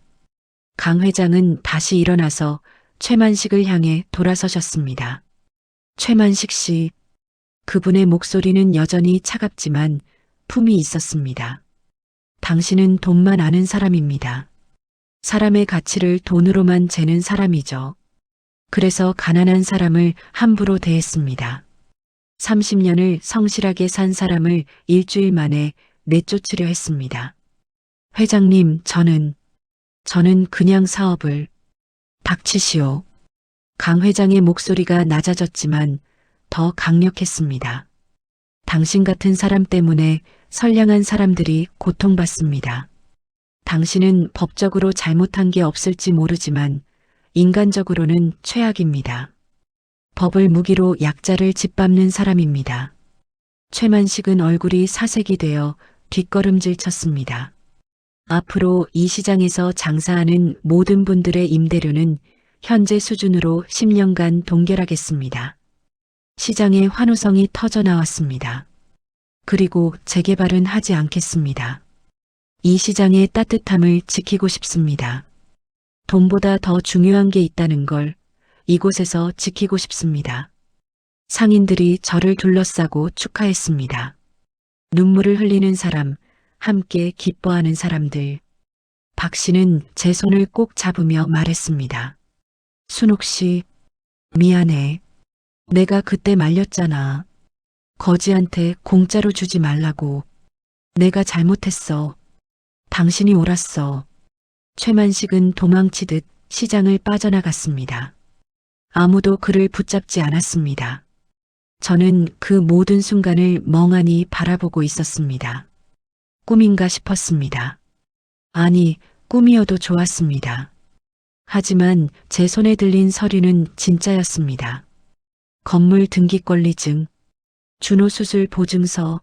강 회장은 다시 일어나서 최만식을 향해 돌아서셨습니다. 최만식 씨, 그분의 목소리는 여전히 차갑지만 품이 있었습니다. 당신은 돈만 아는 사람입니다. 사람의 가치를 돈으로만 재는 사람이죠. 그래서 가난한 사람을 함부로 대했습니다. 30년을 성실하게 산 사람을 일주일 만에 내쫓으려 했습니다. 회장님, 저는 그냥 사업을 닥치시오. 강 회장의 목소리가 낮아졌지만 더 강력했습니다. 당신 같은 사람 때문에 선량한 사람들이 고통받습니다. 당신은 법적으로 잘못한 게 없을지 모르지만 인간적으로는 최악입니다. 법을 무기로 약자를 짓밟는 사람입니다. 최만식은 얼굴이 사색이 되어 뒷걸음질 쳤습니다. 앞으로 이 시장에서 장사하는 모든 분들의 임대료는 현재 수준으로 10년간 동결하겠습니다. 시장의 환호성이 터져 나왔습니다. 그리고 재개발은 하지 않겠습니다. 이 시장의 따뜻함을 지키고 싶습니다. 돈보다 더 중요한 게 있다는 걸 이곳에서 지키고 싶습니다. 상인들이 저를 둘러싸고 축하했습니다. 눈물을 흘리는 사람, 함께 기뻐하는 사람들. 박 씨는 제 손을 꼭 잡으며 말했습니다. 순옥 씨, 미안해. 내가 그때 말렸잖아. 거지한테 공짜로 주지 말라고. 내가 잘못했어. 당신이 옳았어. 최만식은 도망치듯 시장을 빠져나갔습니다. 아무도 그를 붙잡지 않았습니다. 저는 그 모든 순간을 멍하니 바라보고 있었습니다. 꿈인가 싶었습니다. 아니, 꿈이어도 좋았습니다. 하지만 제 손에 들린 서류는 진짜였습니다. 건물 등기권리증, 준호 수술 보증서,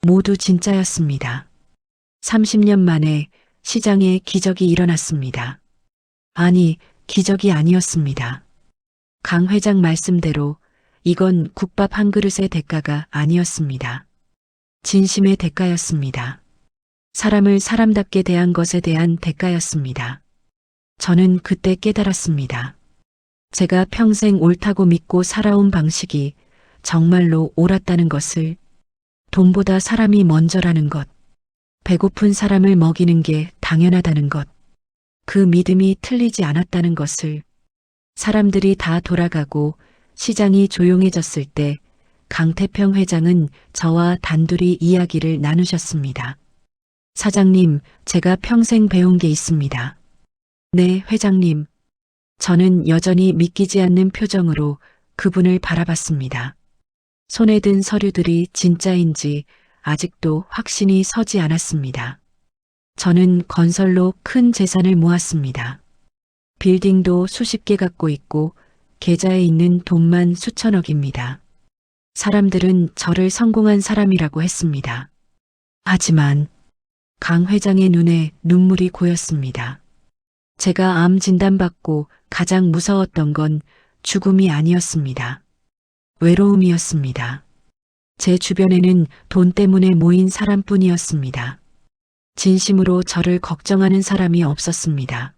모두 진짜였습니다. 30년 만에 시장에 기적이 일어났습니다. 아니, 기적이 아니었습니다. 강 회장 말씀대로 이건 국밥 한 그릇의 대가가 아니었습니다. 진심의 대가였습니다. 사람을 사람답게 대한 것에 대한 대가였습니다. 저는 그때 깨달았습니다. 제가 평생 옳다고 믿고 살아온 방식이 정말로 옳았다는 것을, 돈보다 사람이 먼저라는 것, 배고픈 사람을 먹이는 게 당연하다는 것, 그 믿음이 틀리지 않았다는 것을. 사람들이 다 돌아가고 시장이 조용해졌을 때 강태평 회장은 저와 단둘이 이야기를 나누셨습니다. 사장님, 제가 평생 배운 게 있습니다. 네, 회장님. 저는 여전히 믿기지 않는 표정으로 그분을 바라봤습니다. 손에 든 서류들이 진짜인지 아직도 확신이 서지 않았습니다. 저는 건설로 큰 재산을 모았습니다. 빌딩도 수십 개 갖고 있고 계좌에 있는 돈만 수천억입니다. 사람들은 저를 성공한 사람이라고 했습니다. 하지만 강 회장의 눈에 눈물이 고였습니다. 제가 암 진단받고 가장 무서웠던 건 죽음이 아니었습니다. 외로움이었습니다. 제 주변에는 돈 때문에 모인 사람뿐이었습니다. 진심으로 저를 걱정하는 사람이 없었습니다.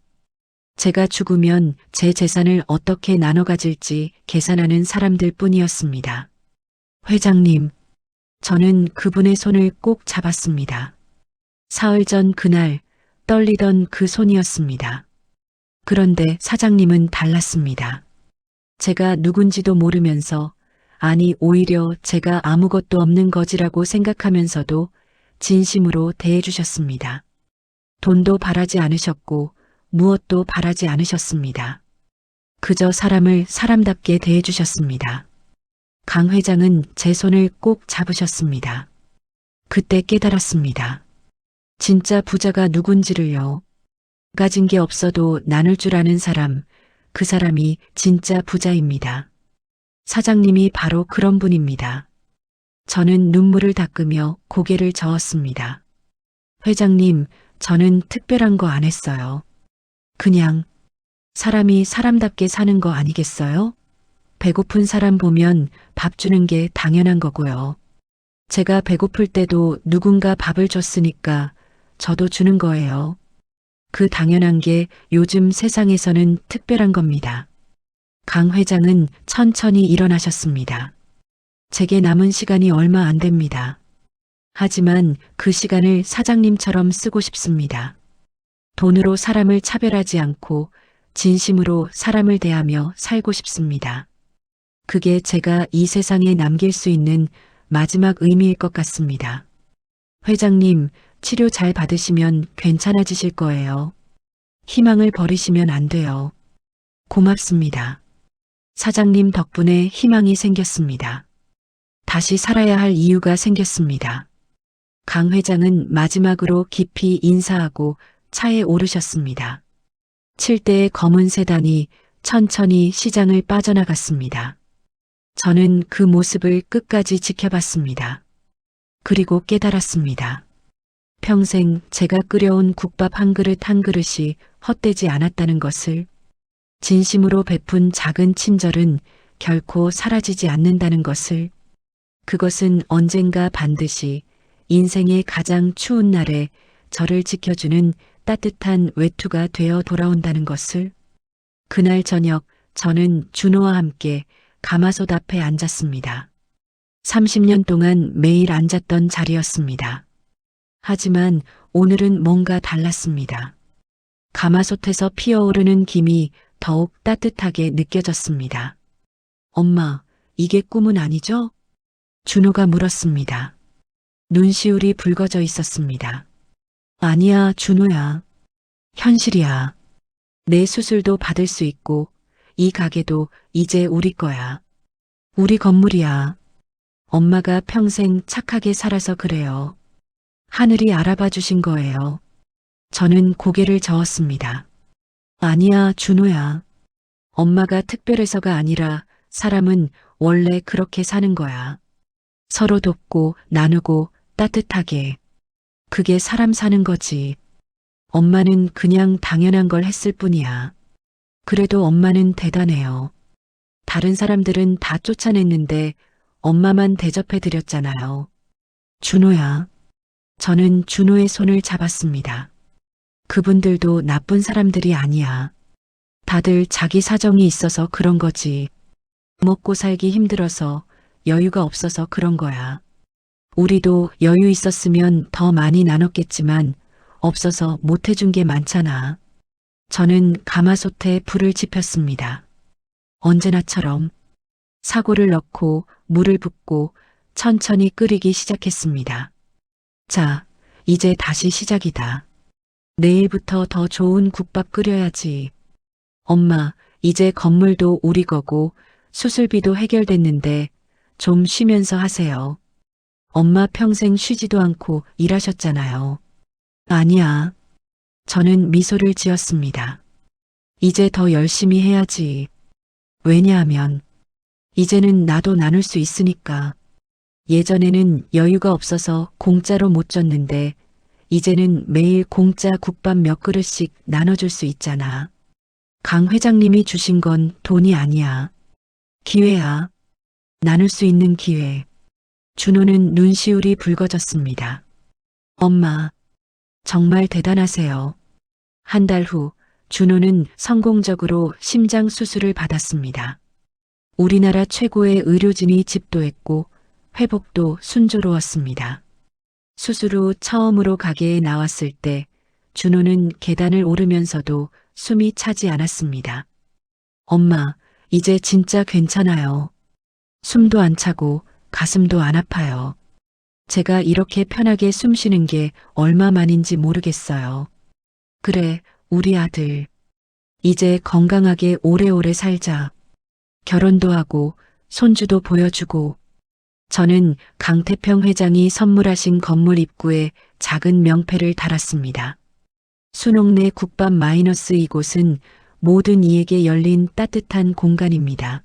제가 죽으면 제 재산을 어떻게 나눠 가질지 계산하는 사람들 뿐이었습니다. 회장님, 저는 그분의 손을 꼭 잡았습니다. 사흘 전 그날 떨리던 그 손이었습니다. 그런데 사장님은 달랐습니다. 제가 누군지도 모르면서, 아니 오히려 제가 아무것도 없는 거지라고 생각하면서도 진심으로 대해주셨습니다. 돈도 바라지 않으셨고 무엇도 바라지 않으셨습니다. 그저 사람을 사람답게 대해주셨습니다. 강 회장은 제 손을 꼭 잡으셨습니다. 그때 깨달았습니다. 진짜 부자가 누군지를요. 가진 게 없어도 나눌 줄 아는 사람, 그 사람이 진짜 부자입니다. 사장님이 바로 그런 분입니다. 저는 눈물을 닦으며 고개를 저었습니다. 회장님, 저는 특별한 거 안 했어요. 그냥 사람이 사람답게 사는 거 아니겠어요? 배고픈 사람 보면 밥 주는 게 당연한 거고요. 제가 배고플 때도 누군가 밥을 줬으니까 저도 주는 거예요. 그 당연한 게 요즘 세상에서는 특별한 겁니다. 강 회장은 천천히 일어나셨습니다. 제게 남은 시간이 얼마 안 됩니다. 하지만 그 시간을 사장님처럼 쓰고 싶습니다. 돈으로 사람을 차별하지 않고 진심으로 사람을 대하며 살고 싶습니다. 그게 제가 이 세상에 남길 수 있는 마지막 의미일 것 같습니다. 회장님, 치료 잘 받으시면 괜찮아지실 거예요. 희망을 버리시면 안 돼요. 고맙습니다. 사장님 덕분에 희망이 생겼습니다. 다시 살아야 할 이유가 생겼습니다. 강 회장은 마지막으로 깊이 인사하고 차에 오르셨습니다. 7대의 검은 세단이 천천히 시장을 빠져나갔습니다. 저는 그 모습을 끝까지 지켜봤습니다. 그리고 깨달았습니다. 평생 제가 끓여온 국밥 한 그릇 한 그릇이 헛되지 않았다는 것을, 진심으로 베푼 작은 친절은 결코 사라지지 않는다는 것을, 그것은 언젠가 반드시 인생의 가장 추운 날에 저를 지켜주는 따뜻한 외투가 되어 돌아온다는 것을. 그날 저녁 저는 준호와 함께 가마솥 앞에 앉았습니다. 30년 동안 매일 앉았던 자리였습니다. 하지만 오늘은 뭔가 달랐습니다. 가마솥에서 피어오르는 김이 더욱 따뜻하게 느껴졌습니다. 엄마, 이게 꿈은 아니죠? 준호가 물었습니다. 눈시울이 붉어져 있었습니다. 아니야, 준호야. 현실이야. 내 수술도 받을 수 있고 이 가게도 이제 우리 거야. 우리 건물이야. 엄마가 평생 착하게 살아서 그래요. 하늘이 알아봐 주신 거예요. 저는 고개를 저었습니다. 아니야, 준호야. 엄마가 특별해서가 아니라 사람은 원래 그렇게 사는 거야. 서로 돕고 나누고 따뜻하게. 그게 사람 사는 거지. 엄마는 그냥 당연한 걸 했을 뿐이야. 그래도 엄마는 대단해요. 다른 사람들은 다 쫓아냈는데 엄마만 대접해 드렸잖아요. 준호야. 저는 준호의 손을 잡았습니다. 그분들도 나쁜 사람들이 아니야. 다들 자기 사정이 있어서 그런 거지. 먹고 살기 힘들어서 여유가 없어서 그런 거야. 우리도 여유 있었으면 더 많이 나눴겠지만 없어서 못 해준 게 많잖아. 저는 가마솥에 불을 지폈습니다. 언제나처럼 사골을 넣고 물을 붓고 천천히 끓이기 시작했습니다. 자, 이제 다시 시작이다. 내일부터 더 좋은 국밥 끓여야지. 엄마, 이제 건물도 우리 거고 수술비도 해결됐는데 좀 쉬면서 하세요. 엄마 평생 쉬지도 않고 일하셨잖아요. 아니야. 저는 미소를 지었습니다. 이제 더 열심히 해야지. 왜냐하면 이제는 나도 나눌 수 있으니까. 예전에는 여유가 없어서 공짜로 못 줬는데 이제는 매일 공짜 국밥 몇 그릇씩 나눠줄 수 있잖아. 강 회장님이 주신 건 돈이 아니야. 기회야. 나눌 수 있는 기회. 준호는 눈시울이 붉어졌습니다. 엄마, 정말 대단하세요. 한 달 후, 준호는 성공적으로 심장 수술을 받았습니다. 우리나라 최고의 의료진이 집도했고, 회복도 순조로웠습니다. 수술 후 처음으로 가게에 나왔을 때, 준호는 계단을 오르면서도 숨이 차지 않았습니다. 엄마, 이제 진짜 괜찮아요. 숨도 안 차고 가슴도 안 아파요. 제가 이렇게 편하게 숨 쉬는 게 얼마만인지 모르겠어요. 그래, 우리 아들. 이제 건강하게 오래오래 살자. 결혼도 하고 손주도 보여주고. 저는 강태평 회장이 선물하신 건물 입구에 작은 명패를 달았습니다. 순옥내 국밥 마이너스 이곳은 모든 이에게 열린 따뜻한 공간입니다.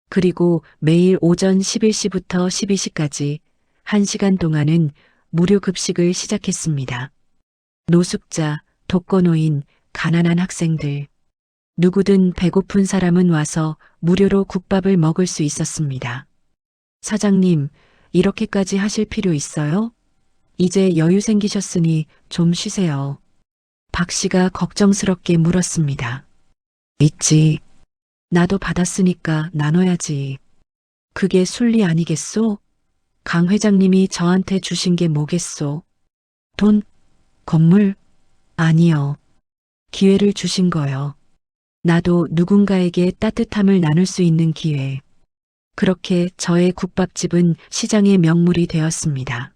그리고 매일 오전 11시부터 12시까지 1시간 동안은 무료 급식을 시작했습니다. 노숙자, 독거노인, 가난한 학생들, 누구든 배고픈 사람은 와서 무료로 국밥을 먹을 수 있었습니다. 사장님, 이렇게까지 하실 필요 있어요? 이제 여유 생기셨으니 좀 쉬세요. 박 씨가 걱정스럽게 물었습니다. 있지. 나도 받았으니까 나눠야지. 그게 순리 아니겠소? 강 회장님이 저한테 주신 게 뭐겠소? 돈? 건물? 아니요. 기회를 주신 거요. 나도 누군가에게 따뜻함을 나눌 수 있는 기회. 그렇게 저의 국밥집은 시장의 명물이 되었습니다.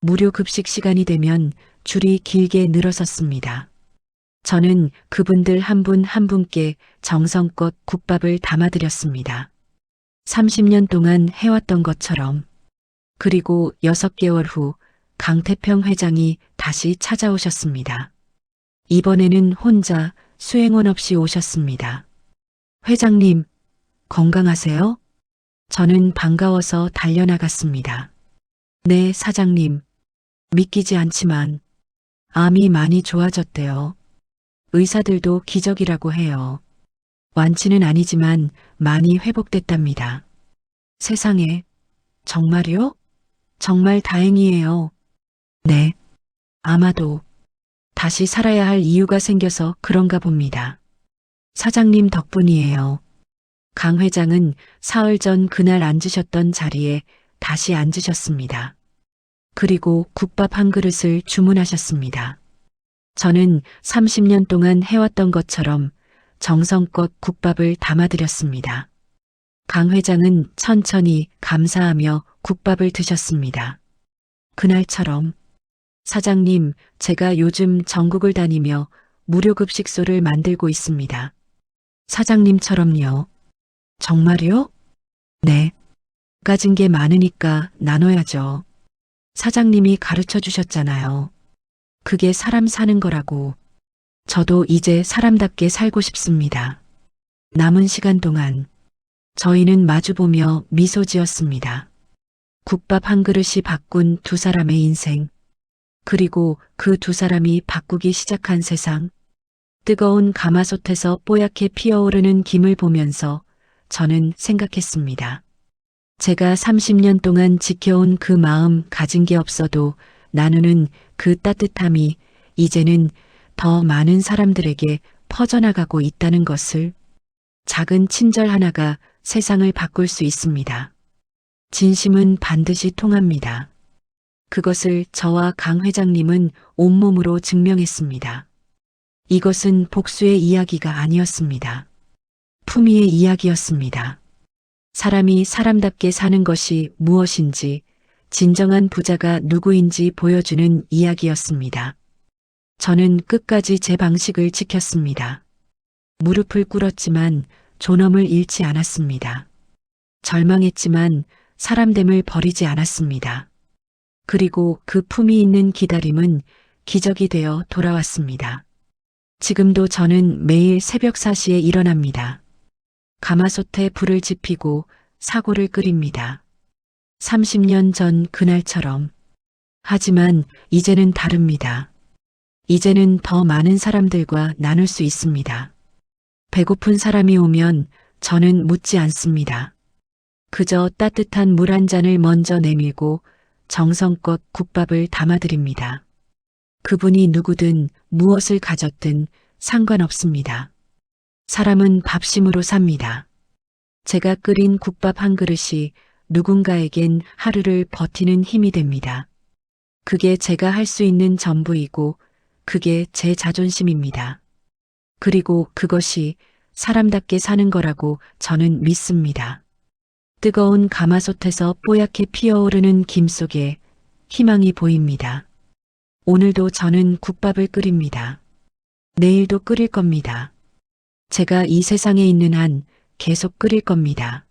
무료 급식 시간이 되면 줄이 길게 늘어섰습니다. 저는 그분들 한 분 한 분께 정성껏 국밥을 담아드렸습니다. 30년 동안 해왔던 것처럼. 그리고 6개월 후 강태평 회장이 다시 찾아오셨습니다. 이번에는 혼자 수행원 없이 오셨습니다. 회장님, 건강하세요? 저는 반가워서 달려나갔습니다. 네, 사장님. 믿기지 않지만 암이 많이 좋아졌대요. 의사들도 기적이라고 해요. 완치는 아니지만 많이 회복됐답니다. 세상에, 정말요? 정말 다행이에요. 네, 아마도 다시 살아야 할 이유가 생겨서 그런가 봅니다. 사장님 덕분이에요. 강 회장은 사흘 전 그날 앉으셨던 자리에 다시 앉으셨습니다. 그리고 국밥 한 그릇을 주문하셨습니다. 저는 30년 동안 해왔던 것처럼 정성껏 국밥을 담아드렸습니다. 강 회장은 천천히 감사하며 국밥을 드셨습니다. 그날처럼 사장님, 제가 요즘 전국을 다니며 무료급식소를 만들고 있습니다. 사장님처럼요. 정말요? 네. 가진 게 많으니까 나눠야죠. 사장님이 가르쳐 주셨잖아요. 그게 사람 사는 거라고. 저도 이제 사람답게 살고 싶습니다. 남은 시간 동안 저희는 마주보며 미소 지었습니다. 국밥 한 그릇이 바꾼 두 사람의 인생. 그리고 그 두 사람이 바꾸기 시작한 세상. 뜨거운 가마솥에서 뽀얗게 피어오르는 김을 보면서 저는 생각했습니다. 제가 30년 동안 지켜온 그 마음 가진 게 없어도 나누는 그 따뜻함이 이제는 더 많은 사람들에게 퍼져나가고 있다는 것을. 작은 친절 하나가 세상을 바꿀 수 있습니다. 진심은 반드시 통합니다. 그것을 저와 강 회장님은 온몸으로 증명했습니다. 이것은 복수의 이야기가 아니었습니다. 품위의 이야기였습니다. 사람이 사람답게 사는 것이 무엇인지, 진정한 부자가 누구인지 보여주는 이야기였습니다. 저는 끝까지 제 방식을 지켰습니다. 무릎을 꿇었지만 존엄을 잃지 않았습니다. 절망했지만 사람됨을 버리지 않았습니다. 그리고 그 품이 있는 기다림은 기적이 되어 돌아왔습니다. 지금도 저는 매일 새벽 4시에 일어납니다. 가마솥에 불을 지피고 사골을 끓입니다. 30년 전 그날처럼. 하지만 이제는 다릅니다. 이제는 더 많은 사람들과 나눌 수 있습니다. 배고픈 사람이 오면 저는 묻지 않습니다. 그저 따뜻한 물 한 잔을 먼저 내밀고 정성껏 국밥을 담아드립니다. 그분이 누구든 무엇을 가졌든 상관없습니다. 사람은 밥심으로 삽니다. 제가 끓인 국밥 한 그릇이 누군가에겐 하루를 버티는 힘이 됩니다. 그게 제가 할 수 있는 전부이고 그게 제 자존심입니다. 그리고 그것이 사람답게 사는 거라고 저는 믿습니다. 뜨거운 가마솥에서 뽀얗게 피어오르는 김 속에 희망이 보입니다. 오늘도 저는 국밥을 끓입니다. 내일도 끓일 겁니다. 제가 이 세상에 있는 한 계속 끓일 겁니다.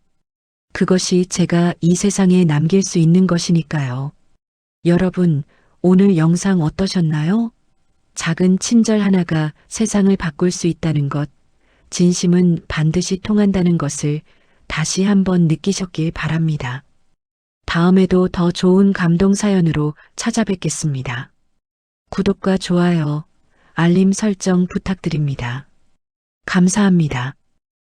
그것이 제가 이 세상에 남길 수 있는 것이니까요. 여러분, 오늘 영상 어떠셨나요? 작은 친절 하나가 세상을 바꿀 수 있다는 것, 진심은 반드시 통한다는 것을 다시 한번 느끼셨길 바랍니다. 다음에도 더 좋은 감동 사연으로 찾아뵙겠습니다. 구독과 좋아요, 알림 설정 부탁드립니다. 감사합니다.